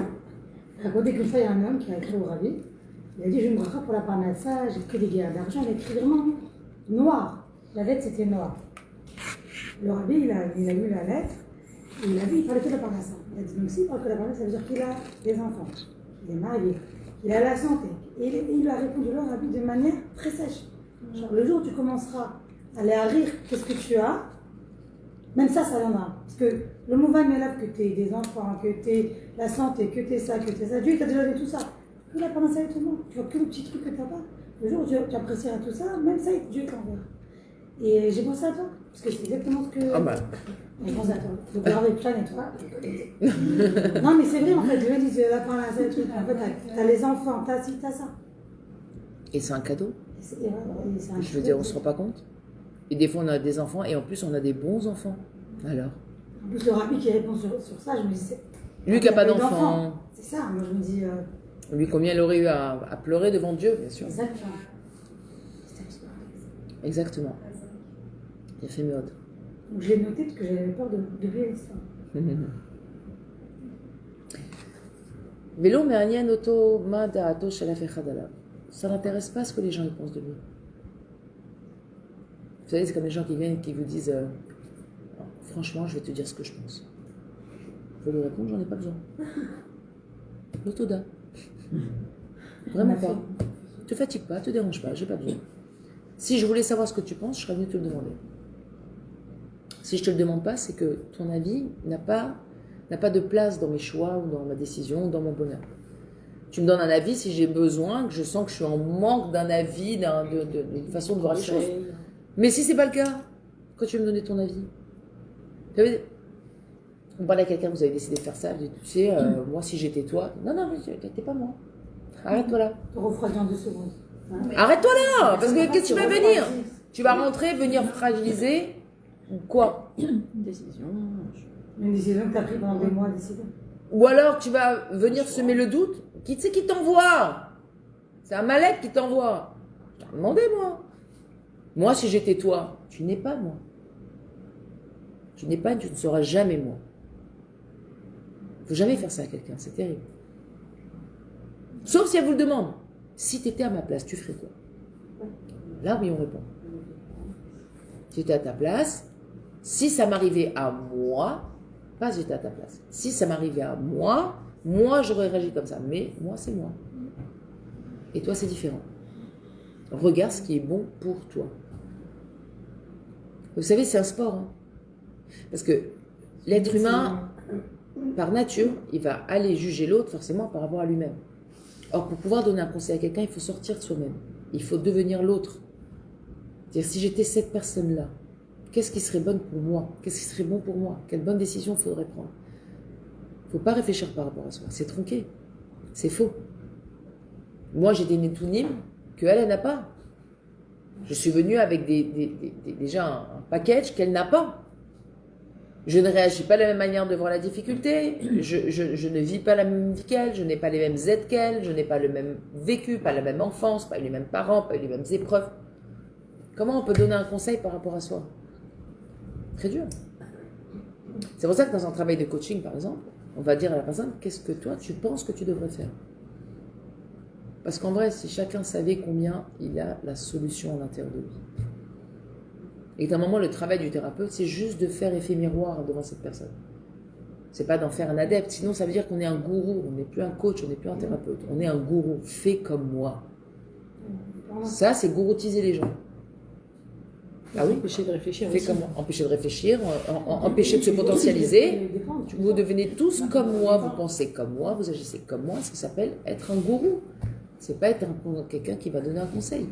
Elle racontait qu'une fois, il y a un homme qui a écrit au Rabbi. Il a dit, je me bracha pour la parnassa, j'ai pris des guerres d'argent. Il a écrit vraiment noir. La lettre, c'était noir. Le Rabbi, il a lu la lettre. Et il a vu, il parlait que de la parnassa. Il a dit, donc s'il parle que de la parnassa, ça veut dire qu'il a des enfants, qu'il est marié, qu'il a la santé. Et il lui a répondu, le Rabbi, de manière très sèche. Genre, le jour où tu commenceras à aller à rire, qu'est-ce que tu as? Même ça viendra. Parce que le mouvement là que tu aies des enfants, que tu aies la santé, que tu aies ça, Dieu t'a déjà dit tout ça. Que la parnassa avec tout le monde. Tu vois que le petit truc que tu n'as pas. Le jour où tu apprécieras tout ça, même ça, Dieu t'enverra. Et j'ai pensé à toi. Parce que c'est exactement ce que. Ah bah. J'ai pensé à toi. Donc, Laura Weinstein et toi. Non, mais c'est vrai, en fait. Je me dis, la parnassa, le truc. En fait, t'as les enfants, t'as ci, t'as ça. Et c'est un cadeau. Et c'est un Je veux dire, on se rend pas compte. Et des fois, on a des enfants, et en plus, on a des bons enfants. Alors. En plus, le Rabbi qui répond sur ça, je me dis. Lui qui n'a pas d'enfant. C'est ça, moi je me dis. Lui, combien il aurait eu à pleurer devant Dieu, bien sûr. Exactement. Exactement. Il a fait mieux. Donc je l'ai noté parce que j'avais peur d'oublier l'histoire. Vélo, mais Anien Auto, Mada, Ato, Shalaf Echadala. Ça n'intéresse pas ce que les gens ils pensent de lui. Vous savez, c'est comme les gens qui viennent et qui vous disent franchement, je vais te dire ce que je pense. Il faut lui répondre, j'en ai pas besoin. L'autoda. Vraiment pas. Te fatigue pas, te dérange pas, j'ai pas besoin. Si je voulais savoir ce que tu penses, je serais venue te le demander. Si je te le demande pas, c'est que ton avis n'a pas de place dans mes choix ou dans ma décision ou dans mon bonheur. Tu me donnes un avis si j'ai besoin, que je sens que je suis en manque d'un avis, d'une façon de voir les choses. Mais si c'est pas le cas, quand tu veux me donner ton avis, on parlait à quelqu'un, vous avez décidé de faire ça, vous dites, tu sais, moi si j'étais toi, non, mais t'es pas moi. Arrête-toi là. Te refroidis en 2 secondes. Arrête-toi là, parce que qu'est-ce que tu vas venir? Tu vas rentrer, venir fragiliser, quoi? Une décision. Une décision que tu as prise pendant des mois à décider. Ou alors tu vas venir semer le doute. Qui c'est qui t'envoie? C'est un Malek qui t'envoie. Je t'ai demandé, moi. Moi, si j'étais toi, tu n'es pas moi. Tu n'es pas, tu ne seras jamais moi. Il ne faut jamais faire ça à quelqu'un, c'est terrible. Sauf si elle vous le demande. Si tu étais à ma place, tu ferais quoi? Là, oui, on répond. Si tu étais à ta place, si ça m'arrivait à moi, pas j'étais à ta place. Si ça m'arrivait à moi, j'aurais réagi comme ça. Mais moi, c'est moi. Et toi, c'est différent. Regarde ce qui est bon pour toi. Vous savez, c'est un sport. Hein. Parce que l'être humain, par nature, il va aller juger l'autre forcément par rapport à lui-même. Or, pour pouvoir donner un conseil à quelqu'un, il faut sortir de soi-même. Il faut devenir l'autre. C'est-à-dire, si j'étais cette personne-là, qu'est-ce qui serait bon pour moi? Qu'est-ce qui serait bon pour moi? Quelle bonne décision il faudrait prendre? Il ne faut pas réfléchir par rapport à soi. C'est tronqué. C'est faux. Moi, j'ai des netounim qu'elle n'a pas. Je suis venue avec déjà un package qu'elle n'a pas. Je ne réagis pas de la même manière devant la difficulté. Je ne vis pas la même vie qu'elle. Je n'ai pas les mêmes aides qu'elle. Je n'ai pas le même vécu, pas la même enfance, pas eu les mêmes parents, pas eu les mêmes épreuves. Comment on peut donner un conseil par rapport à soi? Très dur. C'est pour ça que dans un travail de coaching, par exemple, on va dire à la personne, qu'est-ce que toi, tu penses que tu devrais faire? Parce qu'en vrai, si chacun savait combien il a la solution à l'intérieur de lui. Et qu'à un moment, le travail du thérapeute, c'est juste de faire effet miroir devant cette personne. C'est pas d'en faire un adepte, sinon ça veut dire qu'on est un gourou, on n'est plus un coach, on n'est plus un thérapeute, on est un gourou, fais comme moi. Ça, c'est gouroutiser les gens. Ah oui, Empêcher de réfléchir. fais comme moi. Empêcher de réfléchir, empêcher de se potentialiser. Vous devenez tous comme moi, vous pensez comme moi, vous agissez comme moi, ça s'appelle être un gourou. C'est pas être quelqu'un qui va donner un conseil.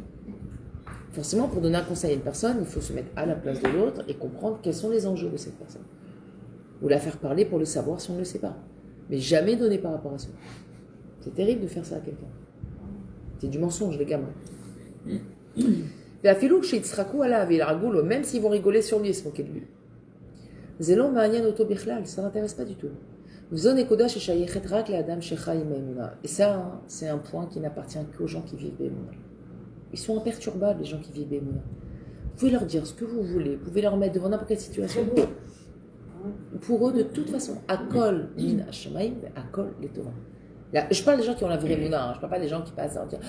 Forcément, pour donner un conseil à une personne, il faut se mettre à la place de l'autre et comprendre quels sont les enjeux de cette personne. Ou la faire parler pour le savoir si on ne le sait pas. Mais jamais donner par rapport à soi. C'est terrible de faire ça à quelqu'un. C'est du mensonge, les gamins. La filou chez Itzrakou Allah avait l'argoule, même s'ils vont rigoler sur lui et se moquer de lui. Zélon ma'anyan auto bichlal, ça n'intéresse pas du tout. Zone kodash et shayechet rak le adam shecha imemuna. Et ça, c'est un point qui n'appartient qu'aux gens qui vivent Bémouna. Ils sont imperturbables, les gens qui vivent Bémouna. Vous pouvez leur dire ce que vous voulez, vous pouvez leur mettre devant n'importe quelle situation. Pour eux, de toute façon, akol min hashamaim, akol letova. Là, je parle des gens qui ont la vraie mouna, je ne parle pas des gens qui passent à dire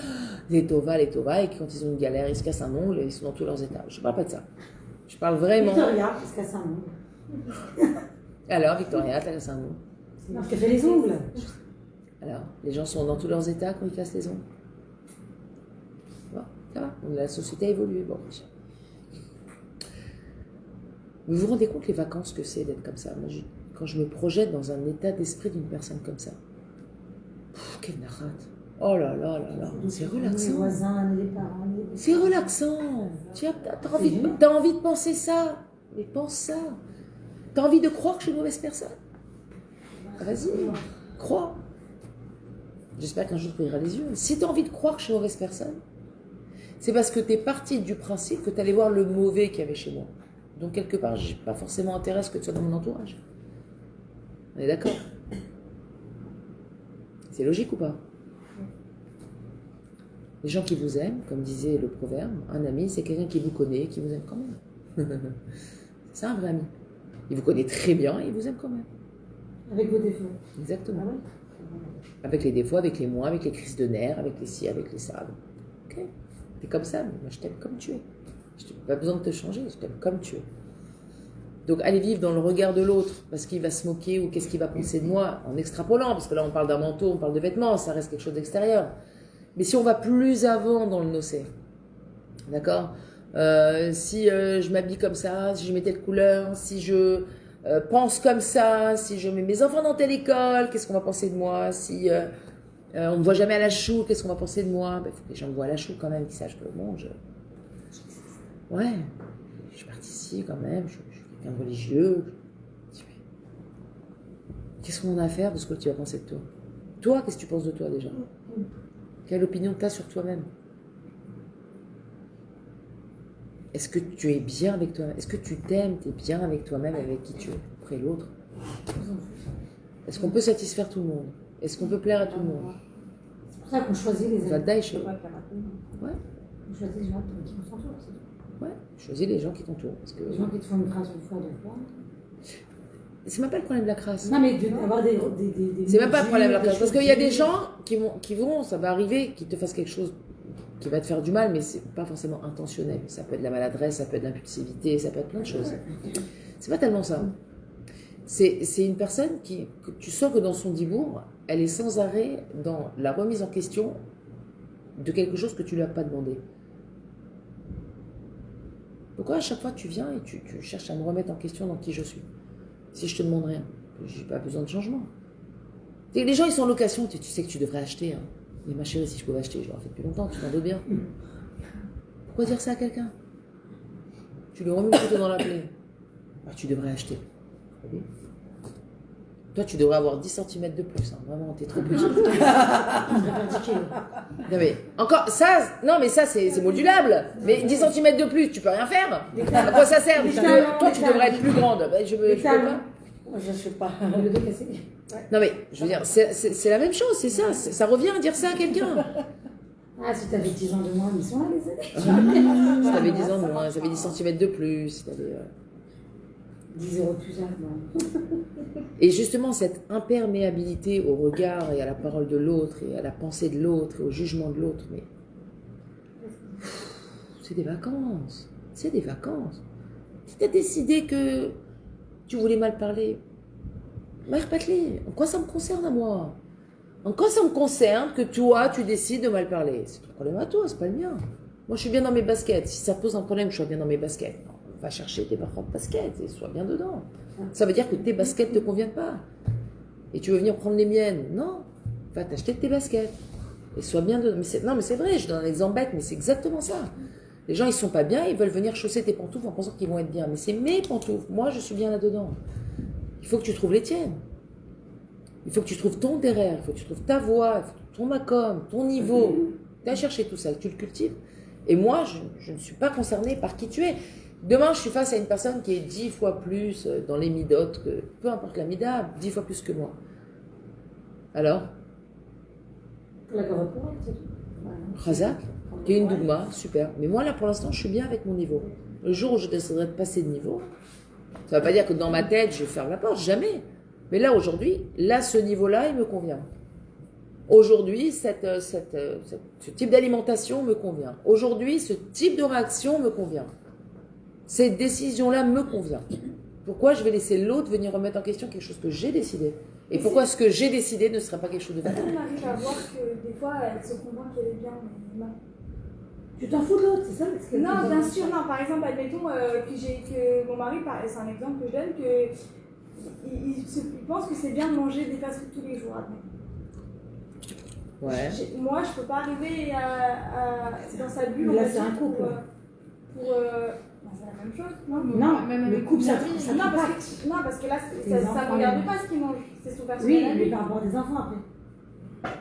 les tova, et qui quand ils ont une galère, ils se cassent un ongle et ils sont dans tous leurs états. Je ne parle pas de ça. Je parle vraiment. Victoria, parce qu'elle s'est un ongle. Alors, Victoria, t'as cassé un ongle. Parce qu'elle fait les ongles. Alors, les gens sont dans tous leurs états quand ils cassent les ongles. Bon, ça va, la société a évolué. Bon, vous vous rendez compte les vacances que c'est d'être comme ça? Moi, quand je me projette dans un état d'esprit d'une personne comme ça, quelle narrate! Oh là là là là, c'est relaxant. Les voisins, les parents. C'est relaxant. Tu as envie de penser ça. Mais pense ça. Tu as envie de croire que je suis une mauvaise personne? Vas-y, crois. J'espère qu'un jour tu ouvriras les yeux. Si tu as envie de croire que je suis une mauvaise personne, c'est parce que tu es parti du principe que tu allais voir le mauvais qu'il y avait chez moi. Donc quelque part, je n'ai pas forcément intérêt à ce que tu sois dans mon entourage. On est d'accord? C'est logique ou pas? Les gens qui vous aiment, comme disait le proverbe, un ami, c'est quelqu'un qui vous connaît et qui vous aime quand même. C'est un vrai ami. Il vous connaît très bien et il vous aime quand même. Avec vos défauts. Exactement. Ah ouais. Avec les défauts, avec les moins, avec les crises de nerfs, avec les ci, avec les ça. Ok. T'es comme ça, mais moi je t'aime comme tu es. Je n'ai pas besoin de te changer, je t'aime comme tu es. Donc aller vivre dans le regard de l'autre, parce qu'il va se moquer ou qu'est-ce qu'il va penser de moi, en extrapolant, parce que là on parle d'un manteau, on parle de vêtements, ça reste quelque chose d'extérieur. Mais si on va plus avant dans le nocé, d'accord, si je m'habille comme ça, si je mets telle couleur, si je pense comme ça, si je mets mes enfants dans telle école, qu'est-ce qu'on va penser de moi, si on ne me voit jamais à la chou, qu'est-ce qu'on va penser de moi, il faut que les gens me voient à la chou quand même, qu'ils sachent que bon, ouais, je suis partie ici quand même, je suis quelqu'un de religieux. Qu'est-ce qu'on a à faire de ce que tu vas penser de toi? Toi, qu'est-ce que tu penses de toi déjà? Quelle opinion tu as sur toi-même? Est-ce que tu es bien avec toi-même? Est-ce que tu t'aimes, tu es bien avec toi-même, avec qui tu es? Après l'autre. Est-ce qu'on peut satisfaire tout le monde? Est-ce qu'on peut plaire à tout le monde? C'est pour ça qu'on choisit les amis. Ouais. On choisit les gens qui nous entourent, c'est tout. Ouais, choisis les gens qui t'entourent. Parce que... Les gens qui te font une crasse une fois, deux fois. C'est même pas le problème de la crasse. Non, mais d'avoir des c'est même pas le problème de la crasse. Parce qu'il y a des gens qui vont, ça va arriver, qui te fassent quelque chose qui va te faire du mal, mais c'est pas forcément intentionnel. Ça peut être de la maladresse, ça peut être de l'impulsivité, ça peut être plein de choses. C'est pas tellement ça. C'est une personne que tu sens que dans son dibour, elle est sans arrêt dans la remise en question de quelque chose que tu lui as pas demandé. Pourquoi à chaque fois tu viens et tu cherches à me remettre en question dans qui je suis? Si je te demande rien, j'ai pas besoin de changement. Les gens ils sont en location, tu sais que tu devrais acheter. Hein. Mais ma chérie, si je pouvais acheter, je l'aurais fait depuis longtemps, tu t'en doutes bien. Pourquoi dire ça à quelqu'un? Tu lui remets le couteau dans la plaie. Bah, tu devrais acheter. Oui. Toi, tu devrais avoir 10 cm de plus. Hein. Vraiment, t'es trop petit. Non, mais encore, ça, non, mais ça, c'est modulable. Mais 10 cm de plus, tu peux rien faire. À quoi ça sert? Toi, tu devrais être plus grande. Ben, je peux pas. Je sais pas. Non, mais, je veux dire, c'est la même chose, c'est ça. Ça revient à dire ça à quelqu'un. Ah, si t'avais 10 ans de moins, ils sont là, les années. Si t'avais 10 ans de moins, si t'avais 10 cm de plus, si t'avais... 10 euros de plus tard, non. Et justement, cette imperméabilité au regard et à la parole de l'autre, et à la pensée de l'autre, et au jugement de l'autre, mais... C'est des vacances. C'est des vacances. Si t'as décidé que tu voulais mal parler, répète-les. En quoi ça me concerne à moi? En quoi ça me concerne que toi, tu décides de mal parler? C'est ton problème à toi, c'est pas le mien. Moi, je suis bien dans mes baskets. Si ça pose un problème, je suis bien dans mes baskets. Non, va chercher tes propres baskets et sois bien dedans. Ça veut dire que tes baskets ne te conviennent pas. Et tu veux venir prendre les miennes. Non, va t'acheter tes baskets. Et sois bien dedans. Non, mais c'est vrai, je donne un exemple bête, mais c'est exactement ça. Les gens, ils sont pas bien, ils veulent venir chausser tes pantoufles en pensant qu'ils vont être bien. Mais c'est mes pantoufles. Moi, je suis bien là-dedans. Il faut que tu trouves les tiennes. Il faut que tu trouves ton derrière, il faut que tu trouves ta voix, ton macom, ton niveau. Tu as cherché tout ça, tu le cultives. Et moi, je ne suis pas concernée par qui tu es. Demain, je suis face à une personne qui est 10 fois plus dans les midotes, que, peu importe la mida, 10 fois plus que moi. Alors Razak, qui est une dougma, super. Mais moi, là, pour l'instant, je suis bien avec mon niveau. Le jour où je déciderai de passer de niveau, ça ne veut pas dire que dans ma tête, je vais faire la porte, jamais. Mais là, aujourd'hui, là, ce niveau-là, il me convient. Aujourd'hui, ce type d'alimentation me convient. Aujourd'hui, ce type de réaction me convient. Cette décision-là me convient. Pourquoi je vais laisser l'autre venir remettre en question quelque chose que j'ai décidé? Et pourquoi ce que j'ai décidé ne serait pas quelque chose de valable? On arrive à voir que des fois, elle se convainc qu'elle est bien, mais non. Tu t'en fous de l'autre, c'est ça? Non, bien sûr, non. Par exemple, admettons que mon mari, c'est un exemple que je donne, que il pense que c'est bien de manger des fast-food tous les jours. Ouais. Moi, je peux pas arriver dans sa bulle. Là, c'est un couple. C'est la même chose. Non, même le couple, ça parce que là, ça ne regarde pas ce qu'il mange. C'est son personnel. Oui, mais par rapport à des enfants après.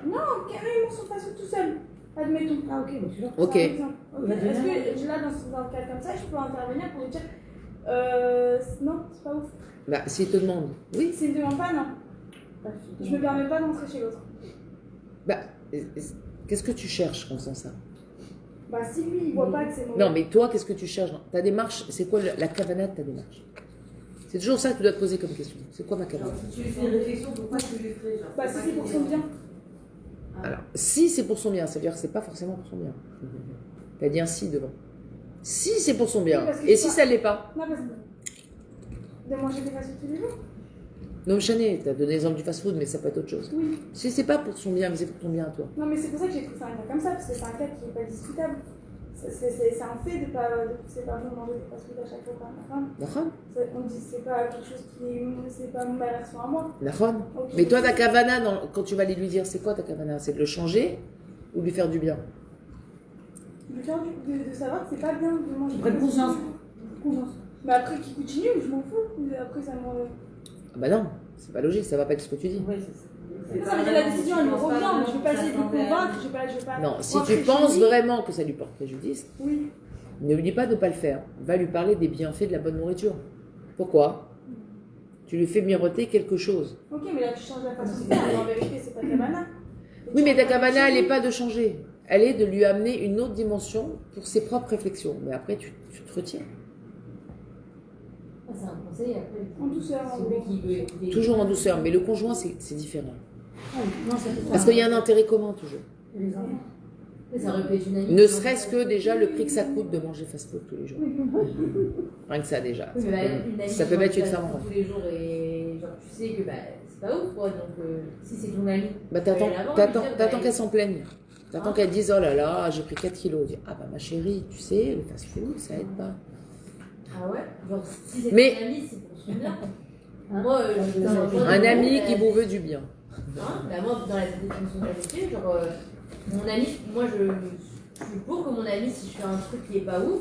Non, ils mangent son fast-food tout seul. Admettons. Ah, ok, donc tu vois. Ok. Est-ce que là, dans un cas comme ça, je peux intervenir pour lui dire non, c'est pas ouf. Bah, s'il te demande, oui. S'il ne demande pas, non. Je me permets pas d'entrer chez l'autre. Bah, qu'est-ce que tu cherches en faisant ça? Bah, si lui, il voit pas que c'est mauvais. Non, mais toi, qu'est-ce que tu cherches? Ta démarche, c'est quoi la kavanah de ta démarche? C'est toujours ça que tu dois te poser comme question. C'est quoi ma Genre, kavana? si tu lui fais une réflexion, pourquoi tu lui ferais genre, Bah, si c'est pour son bien. Alors, si c'est pour son bien, ça veut dire que c'est pas forcément pour son bien. T'as dit un si devant. Si c'est pour son bien. Oui, parce que Et c'est si pas- ça l'est pas? Non, parce que de manger des fast-food tous les jours. Non, Chané, t'as donné l'exemple du fast-food, mais ça peut être autre chose. Oui. Si c'est pas pour son bien, mais c'est pour ton bien à toi. Non, mais c'est pour ça que j'ai pris ça un cas comme ça, parce que c'est un cas qui n'est pas discutable. C'est un fait de pas c'est pas bon de manger des fast-food à chaque fois par ma femme. D'accord? On dit c'est pas quelque chose c'est pas ma version à moi. D'accord. Ok. Mais toi, ta kavana, quand tu vas aller lui dire, c'est quoi ta kavana? C'est de le changer ou de lui faire du bien? De faire de savoir que c'est pas bien de manger. Prendre conscience. Conscience. Mais après qu'il continue, je m'en fous. Après ça me. Ah bah non, c'est pas logique, ça va pas être ce que tu dis. Ouais, c'est ça. Non, mais la décision elle me revient, mais je vais pas essayer de le convaincre, je vais pas. Non, si rentrer tu chez penses lui. vraiment que ça lui porte préjudice, Oui. ne lui dis pas de ne pas le faire. Va lui parler des bienfaits de la bonne nourriture. Pourquoi? Tu lui fais miroiter quelque chose. Ok, mais là tu changes la façon de faire, mais en vérité c'est pas Kamana. Oui, mais ta kavana, elle n'est pas de changer. Elle est de lui amener une autre dimension pour ses propres réflexions. Mais après, tu te retiens. Ah, c'est un conseil après. En douceur, en Celui gros. qui veut écouter. Toujours en douceur. Mais le conjoint, c'est différent. Ah oui, non, ça fait Parce qu'il y a un intérêt commun, toujours. Et les enfants. Mais ça aurait pu être une amie. Ne serait-ce que déjà le prix que ça coûte de manger fast-food tous les jours. Rien que ça, déjà. Oui, mais bah, une amie Ça qui peut mange mettre une ça femme en rêve. tous les jours et genre tu sais que bah, c'est pas ouf quoi. Donc si c'est ton amie. Bah, t'attends qu'elle s'en plaigne. T'attends qu'elle dise, oh là là, j'ai pris 4 kilos. Dis, ah bah ma chérie, tu sais, le fast-food, ça aide pas. Ah ouais. Genre si c'est Mais- ton amie, c'est pour son bien. Moi, Un ami qui vous veut du bien. Hein, bah moi, dans la définition d'amitié, genre, mon ami, moi je suis pour que mon ami, si je fais un truc qui est pas ouf,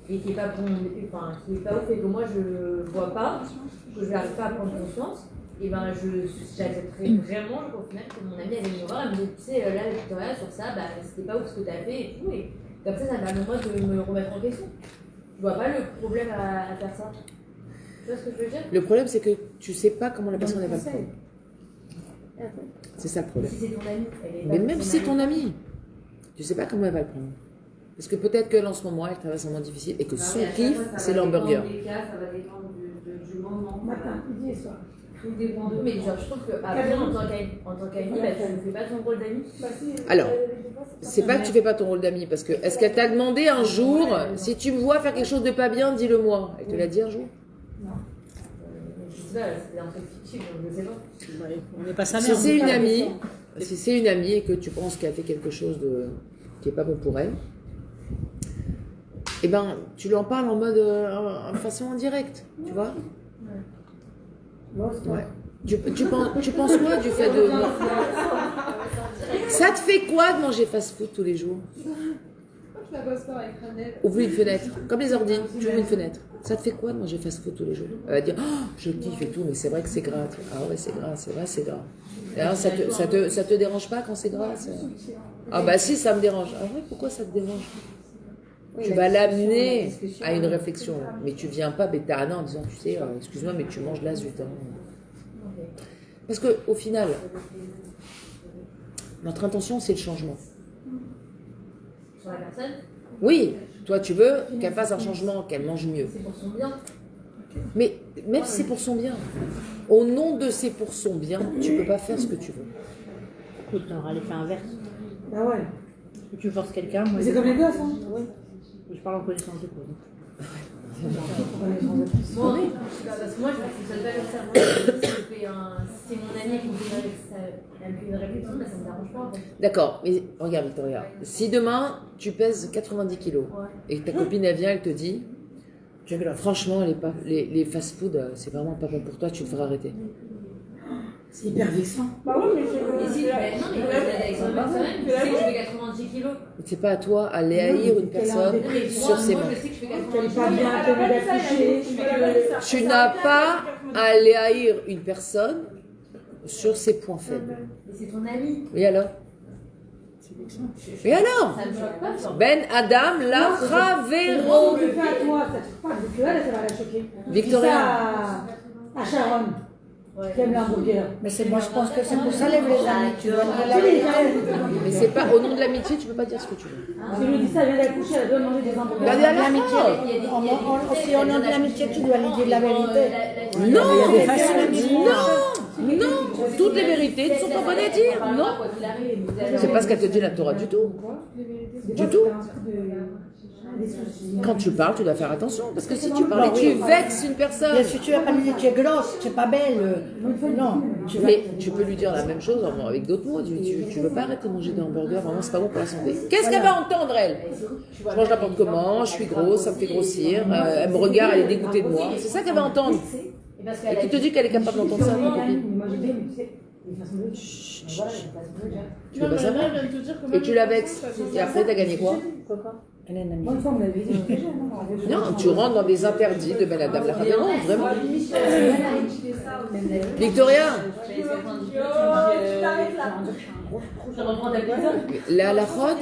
et qui est pas bon, enfin, qui est pas ouf et que moi je vois pas, que je n'arrive pas à prendre conscience, et ben j'accepterais vraiment, au final, que mon ami elle vienne me voir, elle me dit, tu sais, là, Victoria, sur ça, bah c'était pas ouf ce que t'as fait et tout, et comme ça me permet moi de me remettre en question. Je vois pas le problème à faire ça. Tu vois ce que je veux dire? Le problème, c'est que tu sais pas comment la personne elle va le prendre. C'est ça le problème. Si c'est ton ami, elle est Mais là, même si c'est ton ami, tu sais pas comment elle va le prendre. Parce que peut-être qu'elle, en ce moment, elle traverse un moment difficile et que son kiff, c'est l'hamburger. Ça va dépendre du moment. Matin, midi et soir. Tout dépend de. Mais genre, je trouve qu'après, en tant qu'ami, bah, tu ne fais pas ton rôle d'ami. Bah, si, Alors, des fois, C'est pas que tu fais pas ton rôle d'ami, parce que est-ce qu'elle t'a demandé un jour, si tu me vois faire quelque chose de pas bien, dis-le-moi. Elle te l'a dit un jour? Je sais pas, c'est un truc fictif, donc je sais pas. On n'est pas sa Si mère. c'est une amie, si c'est une amie et que tu penses qu'elle a fait quelque chose qui est pas bon pour elle, eh ben, tu lui en parles en mode, en façon indirecte, tu vois? Ouais. Tu penses quoi du fait de... Ça te fait quoi de manger fast-food tous les jours? Je la bosse pas avec Ranel. Ouvre une fenêtre, comme les ordi, tu ouvres une fenêtre. Ça te fait quoi de manger fast-food tous les jours? Elle va dire, oh, je kiffe et tout, mais c'est vrai que c'est gras. Ah ouais, c'est gras, c'est vrai, c'est gras. Et alors, ça te dérange pas quand c'est gras? Ah bah si, ça me dérange. Ah ouais, pourquoi ça te dérange? Tu vas l'amener à une réflexion, mais tu viens pas bétana en disant, tu sais, excuse-moi, mais tu manges de la zut. Hein. Parce qu'au final, notre intention, c'est le changement. Sur la personne, Oui, toi, tu veux qu'elle fasse un changement, qu'elle mange mieux. c'est pour son bien. Mais même si c'est pour son bien, au nom de c'est pour son bien, tu peux pas faire ce que tu veux. Écoute, on va aller faire inverse. Ah ouais. Tu forces quelqu'un, moi. Mais c'est comme les gosses, hein. Ouais. Je parle en connaissance de cause. Moi, parce que moi, je ne fonctionne pas comme ça. Moi, si c'est mon ami qui me fait une réflexion, bah, ça ne me dérange pas. En fait. D'accord, mais regarde Victoria, si demain tu pèses 90 kilos et que ta copine elle vient, elle te dit, franchement les fast-food c'est vraiment pas bon pour toi, tu devrais arrêter. C'est hyper vexant. Bah oui, mais Et si, bah, non, mais avec son personnel, tu sais que je fais 90 kilos. C'est pas à toi à haïr une personne Non, mais sur ses moi, manques. je sais que je fais Qu'elle 90 est pas kilos. bien, qu'elle est affichée. Tu n'as pas à haïr une personne sur ses points faibles. Mais c'est ton ami. Et alors? Et alors? Ça me choque pas, genre. Ben Adam la Non, Ravero. tu fais à toi, ça te choque pas. Donc elle, ça va la choquer. Victoria. Dis ça à Sharon, qui aime l'hamburger. Mais moi, je pense que c'est pour ça les vrais amis. Tu dois dire la vérité. Mais c'est pas au nom de l'amitié, tu peux pas dire ce que tu veux. Si je lui dis ça, elle vient d'accoucher, elle doit manger des hamburgers. Regardez à la L'amitié, fin. si au nom de l'amitié, tu dois lui dire la vérité. La Il y a Non, des façons de dire. non, toutes les vérités ne sont pas bonnes à dire. Non, c'est pas ce qu'elle te dit la Torah du tout. Du tout. Quand tu parles, tu dois faire attention. Parce que si tu parles et tu vexes une personne. Bien sûr, tu vas pas lui dire tu es grosse, tu es pas belle. Non. Mais tu peux lui dire la même chose avec d'autres mots. Tu veux pas arrêter de manger des hamburgers, vraiment, c'est pas bon pour la santé. Qu'est-ce qu'elle va entendre, elle? Je mange n'importe comment, je suis grosse, ça me fait grossir, elle me regarde, elle est dégoûtée de moi. C'est ça qu'elle va entendre. Et qui te dit qu'elle est capable d'entendre ça, ta copine? Tu veux pas savoir? Et tu la vexes. Et après, t'as gagné quoi? Moi, une fois, on me l'avait dit. Non, tu rentres dans des interdits de Ben Adam Lachadéron, vraiment. Victoria, les halachot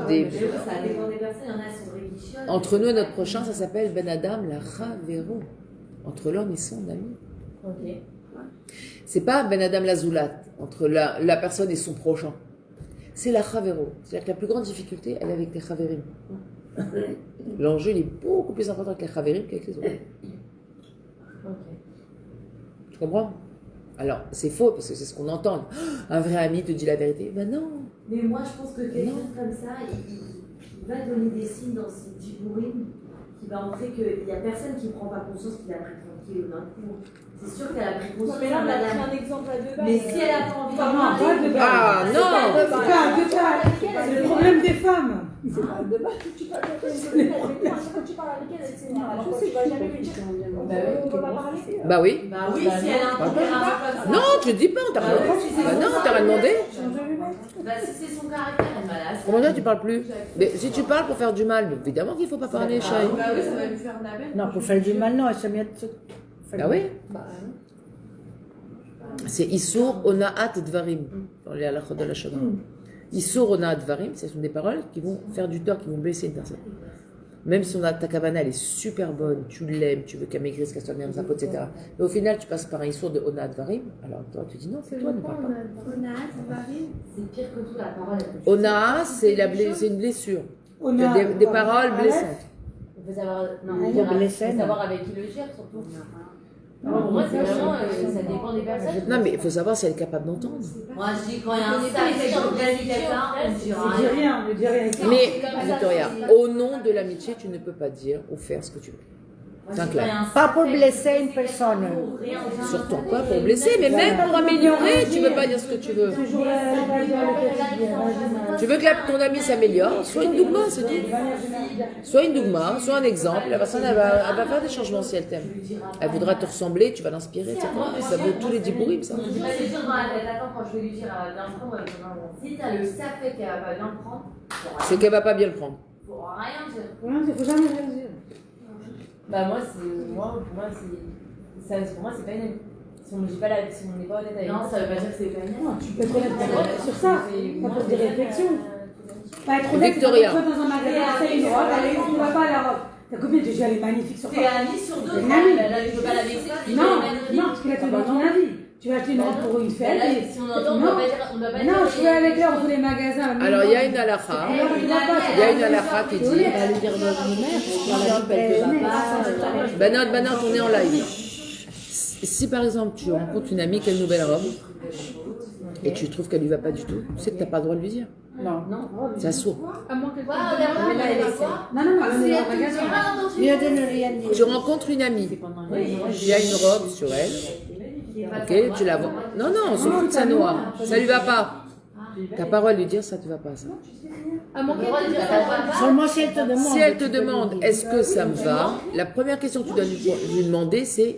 des... Ça dépend des personnes, il y en a qui sont religieuses. Entre nous et notre prochain, ça s'appelle Ben Adam Lachavero. Entre l'homme et son ami. Ok. C'est pas Ben Adam Lazoulat, entre la personne et son prochain. C'est la Chavero. C'est-à-dire que la plus grande difficulté, elle est avec les Chaverim. L'enjeu, il est beaucoup plus important avec les Chaverim qu'avec les autres. Tu comprends? Alors, c'est faux, parce que c'est ce qu'on entend. Un vrai ami te dit la vérité. Ben non. Mais moi, je pense que quelqu'un comme ça, il va donner des signes dans ses djibourim qui va montrer qu'il n'y a personne qui ne prend pas conscience qu'il a pris tranquille d'un coup. C'est sûr qu'elle a pris conscience. Mais là, on a pris un exemple à deux balles. Mais si elle a pas envie de de Ah non! C'est le problème des femmes. C'est pas de balles que tu parles avec elle. Quand tu parles avec elle, elle s'énerve. Alors tu vas jamais lui dire. On peut pas parler. Bah oui. Bah oui, si elle a un tempérament comme ça. Non, tu le dis pas, on t'a rien demandé. Bah non, on t'a rien demandé. Bah si c'est son caractère, elle va la. Comment ça, tu parles plus? Mais si tu parles pour faire du mal, mais évidemment qu'il faut pas parler, Chai. Bah oui, ça va lui faire de la peine. Non, pour faire du mal, non, elle se met. Ah oui? C'est Issour Onaat Dvarim, dans les halachot de la Shana. Issour Onaat Dvarim, ce sont des paroles qui vont faire du tort, qui vont blesser une personne. Même si ta kavana, elle est super bonne, tu l'aimes, tu veux qu'elle maigrisse, qu'elle soit bien dans sa peau, etc. Mais au final, tu passes par un Issour de Onaat Dvarim, alors toi, tu dis non, c'est toi, ne parle pas. C'est pire que tout la parole. Onaat, c'est une blessure. Des paroles blessantes. Il faut savoir, savoir avec qui le dire, surtout. Pour moi, c'est vraiment, ça dépend des personnes. Non, mais il faut savoir si elle est capable d'entendre. Moi, je dis quand il y a un sacré d'organisation, on Ne dis rien. Mais, Victoria, au nom de l'amitié, tu ne peux pas dire ou faire ce que tu veux. C'est clair. Pas pour blesser une personne. Surtout pas pour blesser, mais même pour améliorer, tu ne peux pas dire ce que tu veux. Tu veux que ton ami s'améliore, sois une dougma, c'est tout. Sois une dougma, sois un exemple. La personne, elle va faire des changements si elle t'aime. Elle voudra te ressembler, tu vas l'inspirer, etc. Ça vaut tous les dibourim, ça. Je me suis dit dans la tête, attends, quand je vais lui dire, elle va bien le prendre, si t'as le safet qu'elle va pas bien le prendre, c'est qu'elle va pas bien le prendre. faut rien dire. Il faut jamais rien dire. Bah moi, pour moi c'est pas une amie. Si on n'est pas honnête avec. Non, ça veut pas dire que c'est pas une amie. Tu peux être honnête sur ça. Ça pose des réflexions. Pas être honnête, Victoria. tu vas dans un magasin, c'est une robe, allez, on va pas à la robe. Ta copine te dit, elle est magnifique sur toi. T'es amie sur deux. Une amie. Je veux pas la vexer. Non, parce que là, tu donnes ton avis. Tu vas acheter une robe pour une fête. Si on entend, on doit pas dire. Non, je vais avec elle, on fait les magasins. Alors, il y a une halakha. Il y a une halakha qui dit. Banot, on est en live. Si par exemple tu rencontres une amie qui a une nouvelle robe et tu trouves qu'elle lui va pas du tout, tu sais que t'as pas le droit de lui dire. Non. C'est sourd. À moins que Non, Mieux de ne rien dire. Tu rencontres une amie, il y a une robe sur elle, ok, tu la vois. Non, on s'en fout de sa noix, ça lui va pas. T'as pas le droit de lui dire ça te va pas ça. À moins qu'elle dise Seulement si elle te demande. Si elle te demande est-ce que ça me va, la première question que tu dois lui demander c'est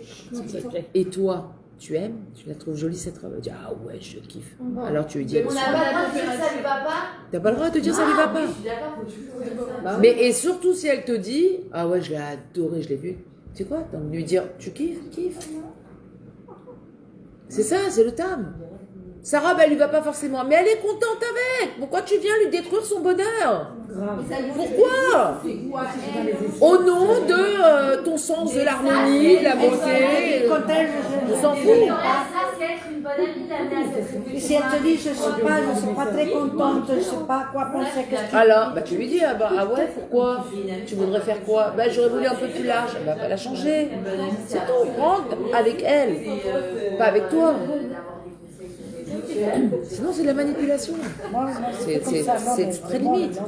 et toi tu aimes, tu la trouves jolie cette robe. Elle dit ah ouais je kiffe. Alors tu lui dis on n'a pas le droit de dire ça lui va pas. t'as pas le droit de te dire ça lui va pas. Je suis d'accord, faut toujours dire ça. Mais et surtout si elle te dit ah ouais je l'ai adoré, je l'ai vu. Tu sais quoi, t'as envie de lui dire tu kiffes. C'est ça, c'est le tam. Sa robe, elle lui va pas forcément, mais elle est contente avec. Pourquoi tu viens lui détruire son bonheur? Grave. Pourquoi? Au nom de ton sens de l'harmonie, de la beauté, on s'en fout. Ça, c'est être une bonne amie d'amener à cette Et si elle te dit, je suis pas très contente, je sais pas quoi penser, qu'est-ce que Alors, bah, tu lui dis, ah ouais, pourquoi? Tu voudrais faire quoi? Bah, j'aurais voulu un peu plus large. Elle va pas la changer. C'est tout. Rentre avec elle, pas avec toi. Sinon, c'est de la manipulation. moi, C'est comme ça, non, mais c'est très vraiment, limite. non.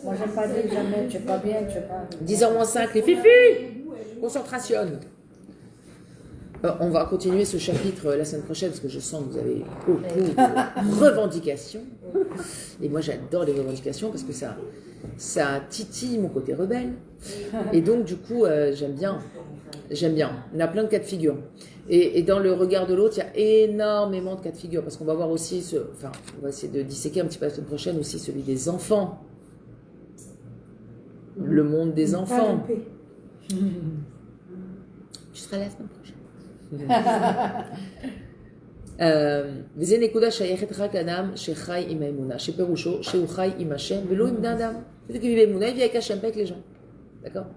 Moi, j'aime pas dire jamais, tu es pas bien, tu es pas. 10h moins 5, les fifis! Concentration. On va continuer ce chapitre la semaine prochaine parce que je sens que vous avez beaucoup de revendications. Et moi, j'adore les revendications parce que ça titille mon côté rebelle. Et donc, du coup, j'aime bien. J'aime bien. Il y a plein de cas de figure. Et dans le regard de l'autre, il y a énormément de cas de figure parce qu'on va voir aussi, on va essayer de disséquer un petit peu la semaine prochaine aussi celui des enfants. Le monde des enfants. Tu seras là la semaine prochaine. וזה נקודה שייכת רק לאדם שחי עם האמונה, שפירושו שהוא חי עם השם ולא עם בני אדם. זה כי באמונה il vit avec Hachem, pas avec les gens. D'accord?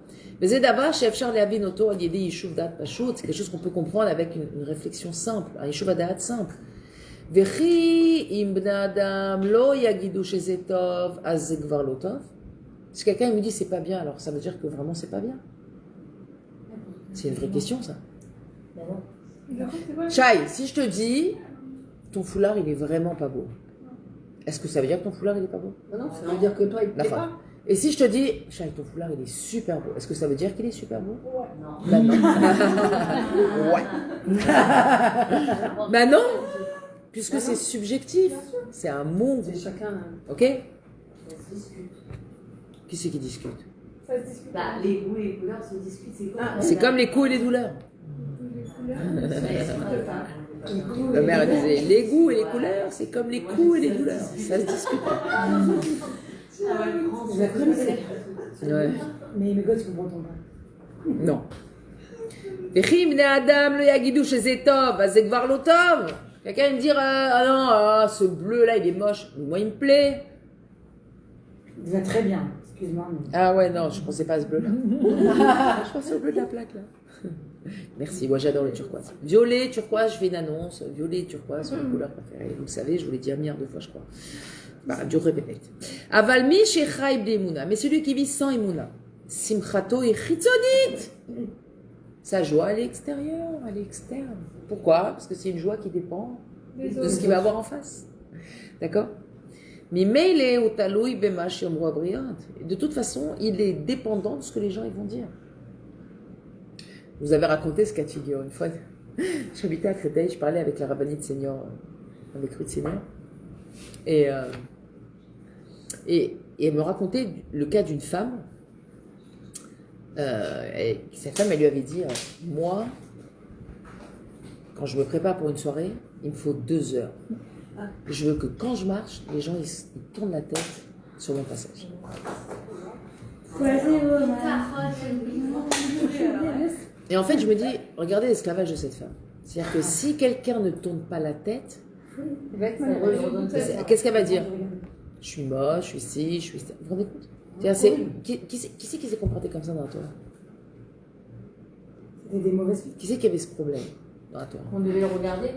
וזה דבר שאפשר להבין אותו על ידי יישוב דעת פשוט, c'est quelque chose qu'on peut comprendre avec une réflexion simple, un יישוב הדעת simple. וכי אם בני אדם לא יגידו שזה טוב, אז זה כבר לא טוב. Si quelqu'un me dit c'est pas bien, alors ça veut dire que vraiment c'est pas bien. C'est une vraie question ça. Chai, si je te dis ton foulard il est vraiment pas beau, est-ce que ça veut dire que ton foulard il est pas beau? Non, ça veut dire que toi, il te plaît pas. Et si je te dis Chai, ton foulard il est super beau, est-ce que ça veut dire qu'il est super beau? Non. Bah non. Ouais. Bah non, puisque c'est subjectif, c'est un mot. C'est chacun. Ok? Ça se discute. Qui c'est qui discute? Ça se discute. Bah, les goûts et les couleurs se discutent, c'est quoi? C'est comme les coups et les douleurs. La mère disait les goûts et les couleurs, c'est comme les coups et les douleurs. Ça se discute pas. Ouais. Mais mes gosses, ils comprennent pas. Non. וכי בני אדם לא יגידו שזה טוב, אז זה כבר לא טוב. Quelqu'un va me dire ah non, ce bleu là il est moche. Mais moi il me plaît. Il va très bien, excuse-moi. Mais... Ah ouais, non, je pensais pas à ce bleu là. Je pensais au bleu de la plaque là. Merci, moi j'adore le turquoise. Violet, turquoise, je fais une annonce. Violet et turquoise sont mes couleurs préférées. Vous le savez, je vous l'ai dit un milliard de fois, je crois. Bah, Dieu répète. Avalmi shechai b'emuna. Mais celui qui vit sans emuna. Simchato et chitzonit. Sa joie, elle est extérieure, elle est externe. Pourquoi? Parce que c'est une joie qui dépend de ce qu'il va avoir en face. D'accord? De toute façon, il est dépendant de ce que les gens ils vont dire. Vous avez raconté ce cas de figure. Une fois, j'habitais à Créteil, je parlais avec la rabbinite senior, avec Ruth Senior, et elle me racontait le cas d'une femme. Et cette femme, elle lui avait dit moi, quand je me prépare pour une soirée, il me faut 2 heures. Je veux que quand je marche, les gens ils tournent la tête sur mon passage. Et en fait, je me dis, regardez l'esclavage de cette femme. C'est-à-dire que si quelqu'un ne tourne pas la tête, qu'est-ce qu'elle va dire? Je suis moche, je suis ci, je suis ça. Vous vous rendez compte? Qui c'est qui s'est comporté comme ça dans la Torah? C'était des mauvaises filles. Qui c'est qui avait ce problème dans la Torah? On devait le regarder.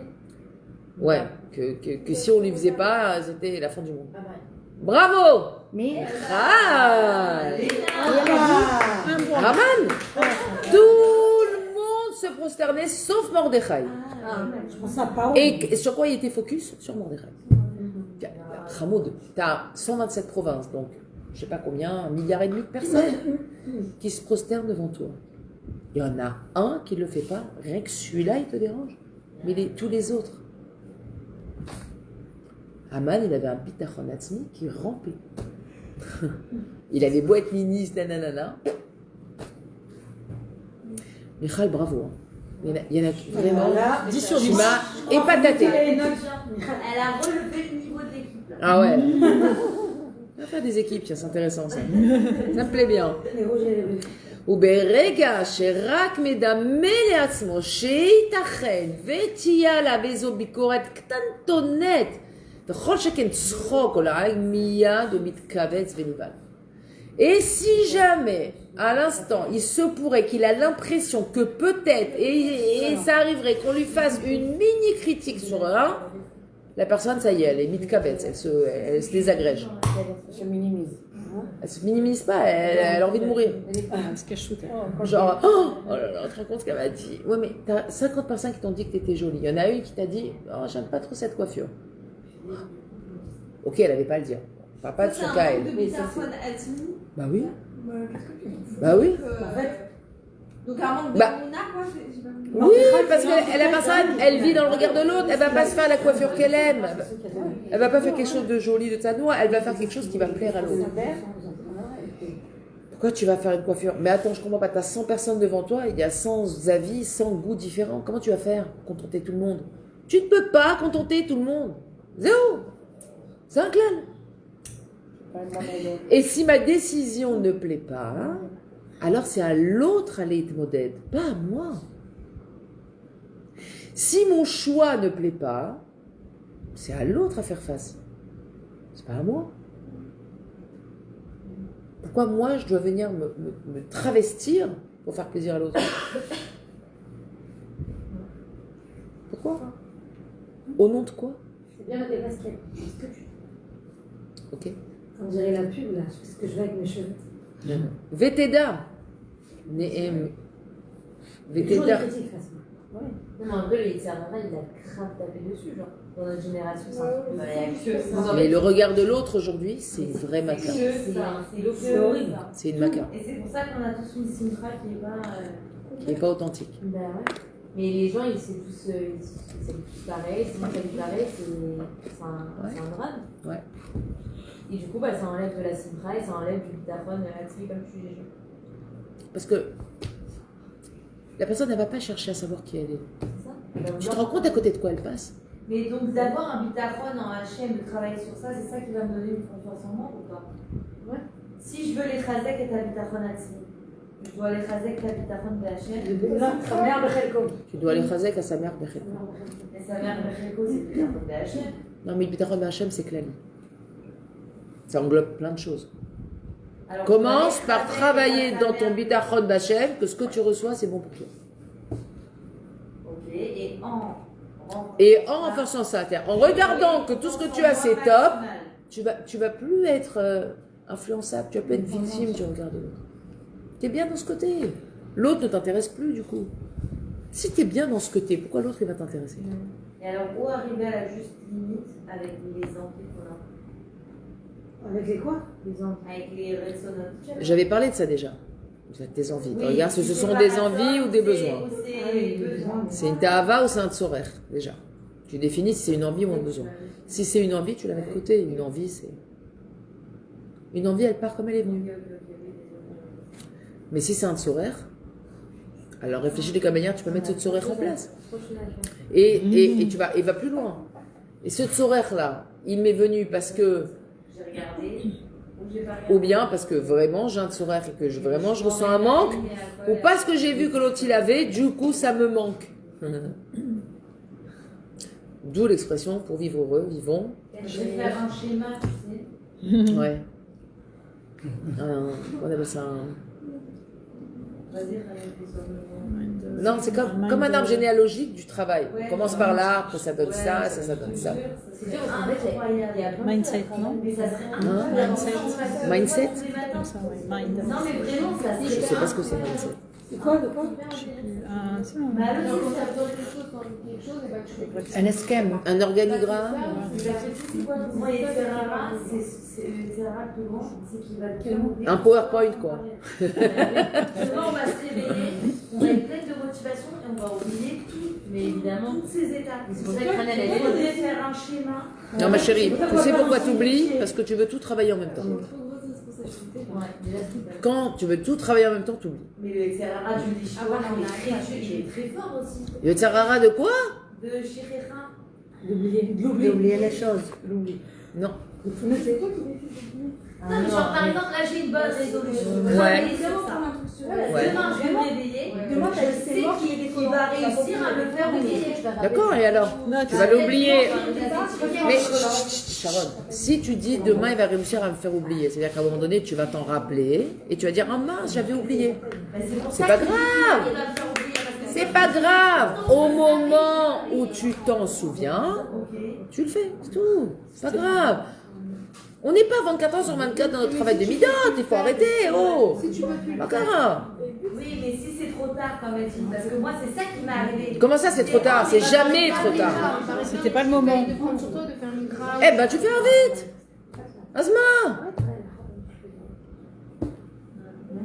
Ouais, que si on ne lui faisait pas, c'était la fin du monde. Bravo! Mais Raman! Tout le monde se prosternait sauf Mordechai. Je pense à Pao. Et sur quoi il était focus? Sur Mordechai. Hamoud, tu as 127 provinces, donc je ne sais pas combien, 1,5 milliard de personnes qui se prosternent devant toi. Il y en a un qui ne le fait pas, rien que celui-là il te dérange. Mais tous les autres. Haman, il avait un bitachon atzmi qui rampait. Il avait beau être ministre, nanana. Michal, bravo. Il y en a vraiment 10 sur 10. Tu m'as épataté. Elle a relevé le niveau de l'équipe. Ah ouais. On va faire des équipes, tiens, c'est intéressant ça. Ça me plaît bien. Les rouges et les bleus. וברגע שרק מדמה לעצמו שייתכן ותהיה לה באיזו ביקורת קטנטונת, וכל שכן צחוק או לעג, מיד הוא מתכווץ ונבהל. Et si jamais, à l'instant, il se pourrait qu'il a l'impression que peut-être, et ça arriverait qu'on lui fasse une mini-critique sur un, la personne, ça y est, elle est mitkavetz, elle se désagrège. Elle se minimise. Elle se minimise pas, elle a envie de mourir. Elle se cache sous terre. Genre, oh là là, tu te rends compte ce qu'elle m'a dit. Ouais, mais t'as 50 personnes qui t'ont dit que t'étais jolie. Il y en a une qui t'a dit, oh, j'aime pas trop cette coiffure. Ok, elle avait pas à le dire. Enfin, pas de son cas, elle. Bah oui. Bah oui. Donc un manque de Bah. mouna, quoi. j'ai pas compris. Oui, parce que la personne, elle vit dans le regard de l'autre, elle va pas se faire la coiffure qu'elle aime. Elle va pas faire quelque chose de joli de sa noix, elle va faire quelque chose qui va plaire à l'autre. Pourquoi tu vas faire une coiffure? Mais attends, je comprends pas, t'as 100 personnes devant toi, il y a 100 avis, 100 goûts différents. Comment tu vas faire pour contenter tout le monde? Tu ne peux pas contenter tout le monde. Zéro. C'est un clan. Et si ma décision ne plaît pas, alors c'est à l'autre à l'être pas à moi. Si mon choix ne plaît pas, c'est à l'autre à faire face. C'est pas à moi. Pourquoi moi je dois venir me travestir pour faire plaisir à l'autre? Pourquoi? Au nom de quoi? C'est bien la dévastation. Est-ce que tu... Ok. On dirait la pub là, ce que je fais avec mes cheveux. Vétéda. Nehem. Toujours des Vétéda. critiques face. Ouais. Non, mais en vrai, le Yitzhara, il a grave tapé dessus, genre. Dans notre génération, c'est un truc. Il y a que ça. Mais le regard de l'autre aujourd'hui, c'est une vraie maca. C'est horrible. C'est une maca. Et c'est pour ça qu'on a tous une simtra qui est pas. Qui n'est pas authentique. Ben ouais. Mais les gens, ils sont tous pareil, c'est moi qui habite pareil, c'est un drame. Ouais. Et du coup, bah, ça enlève de la simtra et ça enlève du bitachon actif comme tu dis. Parce que la personne, elle ne va pas chercher à savoir qui elle est. C'est ça. Elle va Tu te vouloir- rends compte à côté de quoi elle passe? Mais donc d'avoir un bitachon en HM, de travailler sur ça, c'est ça qui va me donner une confiance en moi ou pas? Ouais. Si je veux les chazek et ta bitachon actif, je dois les chazek ta bitachon BHM. Non, sa mère de Khelko. Tu dois aller chazek à sa mère Bechel. Et sa mère Becheko, c'est bitachon BHM. Non, mais le Bitachon Hachem, c'est clali. Ça englobe plein de choses. Alors, Commence je dois les par chazek travailler et ta dans ton mère- Bitachon Hachem que ce que tu reçois, c'est bon pour toi. Ok, et En faisant ça, en regardant que tout ce que tu as, c'est top, tu vas plus être influençable, tu vas plus être victime du regard de l'autre. Tu es bien dans ce côté. L'autre ne t'intéresse plus, du coup. Si tu es bien dans ce côté, pourquoi l'autre, il va t'intéresser? Et alors, où arriver à la juste limite avec les envies qu'on a? Avec les quoi? Avec les ressonotes. J'avais parlé de ça déjà. Tes envies. Oui, Regarde si si ce c'est sont pas des la envies sorte, ou des c'est- besoins. ou c'est besoin. C'est une ta'ava ou c'est un tsorer, déjà. Tu définis si c'est une envie ou un besoin. Si c'est une envie, tu la mets de côté. Une envie, c'est... Une envie, elle part comme elle est venue. Mais si c'est un tsorer, alors réfléchis de quelle manière tu peux mettre ce tsorer en place. Et tu vas plus loin. Et ce tsorer-là, il m'est venu parce que... J'ai regardé. Ou j'ai pas regardé. Ou bien parce que vraiment j'ai un tsorer et que vraiment je ressens un manque. Ou parce que j'ai vu que l'autre il avait, du coup ça me manque. D'où l'expression pour vivre heureux, vivons. Je vais faire un schéma, tu sais. Ouais. On appelle ça un... Vas-y, Khaled, Non, c'est comme un arbre généalogique du travail. On commence par là, après ça donne ça, ça donne ça. C'est dur, en fait, il y a plein de Mindset, choses à non? mais ça serait Hein? Mindset. Mindset? Comme ça, ouais. Mind. Non, mais vraiment, ça serait Je sais pas ce que c'est mindset. C'est quoi, de quoi? C'est bon. Bah, le Quand truc, tu as besoin de quelque chose, tu as envie de quelque chose, et bah tu fais. Un esquème. Un organigramme. moi, les Ferrara, c'est le Ferrara plus grand, c'est qu'il va te Un PowerPoint, quoi. Demain, on va se réveiller, on va être plein de motivation et on va oublier tout, mais évidemment, toutes ces étapes. C'est pour ça que Rana, elle Il a faudrait faire un schéma. Non, ma chérie, tu sais pourquoi tu oublies? Parce que tu veux tout travailler en même temps. Trop grosse responsabilité. Ouais, déjà, c'est- Quand tu veux tout travailler en même temps, tu oublies. Mais le Ferrara du Lichouar, il est très fort aussi. Le tsarara de quoi? De Chirera. D'oublier. D'oublier les choses. Non. C'est toi qui l'as fait. Non, mais genre, par exemple, là, j'ai une bonne résolution. Ouais. Je vais sur ça. Ouais. Demain, je vais me réveiller. Demain, Je sais qu'il va réussir à me faire oublier. D'accord, et alors? Tu vas l'oublier. Mais, Mais Sharon, si tu dis demain il va réussir à me faire oublier, c'est-à-dire qu'à un moment donné, tu vas t'en rappeler et tu vas dire, ah mince, j'avais oublié. C'est pas grave. C'est pas grave. Au moment où tu t'en souviens, tu le fais, c'est tout. C'est pas grave. On n'est pas 24 heures sur 24 dans notre travail de midot, il faut arrêter, oh. Pas grave. oui, mais si c'est trop tard, comme elle dit, parce que moi, c'est ça qui m'est arrivé. Comment ça, c'est trop tard? C'est jamais trop tard. C'était pas le moment. De prendre sur toi, de faire une grave. Eh ben, tu fais un vite. Asma.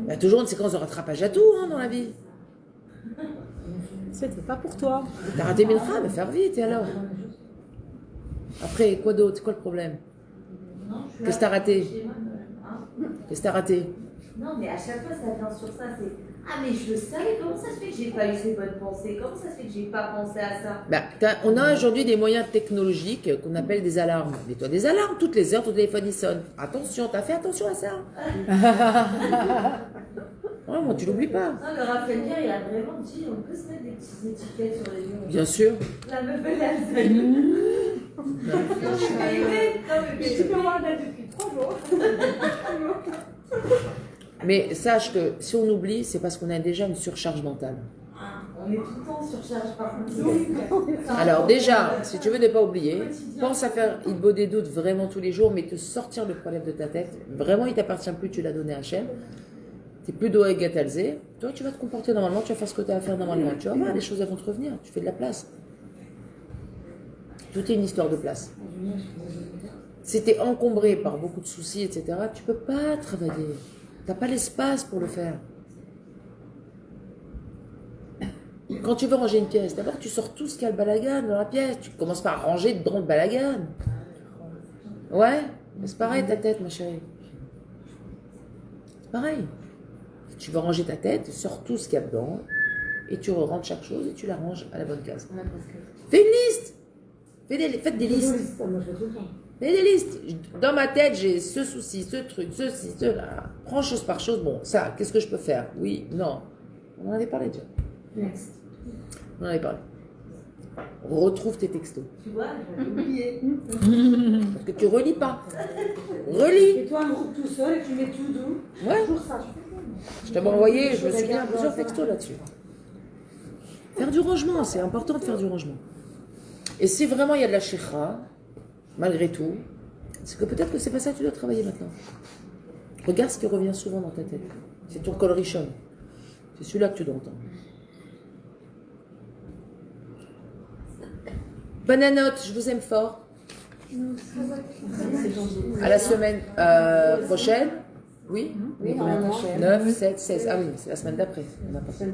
Il y a toujours une séquence de rattrapage à tout hein, dans la vie. C'était pas pour toi. T'as raté Mincha, mais faire vite, et alors? Après, quoi d'autre? C'est quoi le problème? Qu'est-ce que t'as raté? Qu'est-ce que t'as raté? Non, mais à chaque fois, ça vient sur ça. C'est ah, mais je le savais. Comment ça se fait que j'ai pas eu ces bonnes pensées? Comment ça se fait que j'ai pas pensé à ça? Bah, on a aujourd'hui des moyens technologiques qu'on appelle des alarmes. Mets-toi des alarmes toutes les heures, ton téléphone il sonne. Attention, t'as fait attention à ça. Vraiment, tu l'oublies pas. Non, le Raphaël, il a vraiment dit on peut se mettre des petites étiquettes sur les murs. Bien sûr. La meuf, elle a Alzheimer. Tu peux voir là depuis 3 jours. Mais sache que si on oublie, c'est parce qu'on a déjà une surcharge mentale. On est tout le temps surcharge par contre. Alors déjà, si tu veux ne pas oublier, pense à faire il beau des doutes vraiment tous les jours, mais te sortir le problème de ta tête. Vraiment, il t'appartient plus, tu l'as donné à Hachem. Tu n'es plus doé gatalzé. Toi, tu vas te comporter normalement, tu vas faire ce que tu as à faire normalement. Tu vas voir, les choses elles vont te revenir. Tu fais de la place. Tout est une histoire de place. Si tu es encombré par beaucoup de soucis, etc., tu ne peux pas travailler. Tu n'as pas l'espace pour le faire. Quand tu veux ranger une pièce, d'abord tu sors tout ce qu'il y a le balagan dans la pièce. Tu commences par ranger dans le balagan. Ouais, c'est pareil ta tête, ma chérie. C'est pareil. Si tu veux ranger ta tête, sors tout ce qu'il y a dedans et tu rentres chaque chose et tu la ranges à la bonne case. Fais une liste. Faites des listes. Fais des listes. Dans ma tête, j'ai ce souci, ce truc, ceci, cela. Prends chose par chose. Bon, ça, qu'est-ce que je peux faire? Oui, non. On en avait parlé déjà. Next. On en avait parlé. Retrouve tes textos. Tu vois, j'avais oublié. Parce que tu relis pas. Relis. Et toi, un groupe tout seul et tu mets tout doux. Ouais. Toujours ça. Je t'avais envoyé, je me souviens, plusieurs textos là-dessus. Faire du rangement, c'est important de faire du rangement. Et si vraiment il y a de la shikha, malgré tout, c'est que peut-être que c'est pas ça que tu dois travailler maintenant. Regarde ce qui revient souvent dans ta tête. C'est ton kol rishon. C'est celui-là que tu dois entendre. Bananote, je vous aime fort. À la semaine prochaine. Oui, 9, 7, 16. Ah oui, c'est la semaine d'après. On n'a pas fait.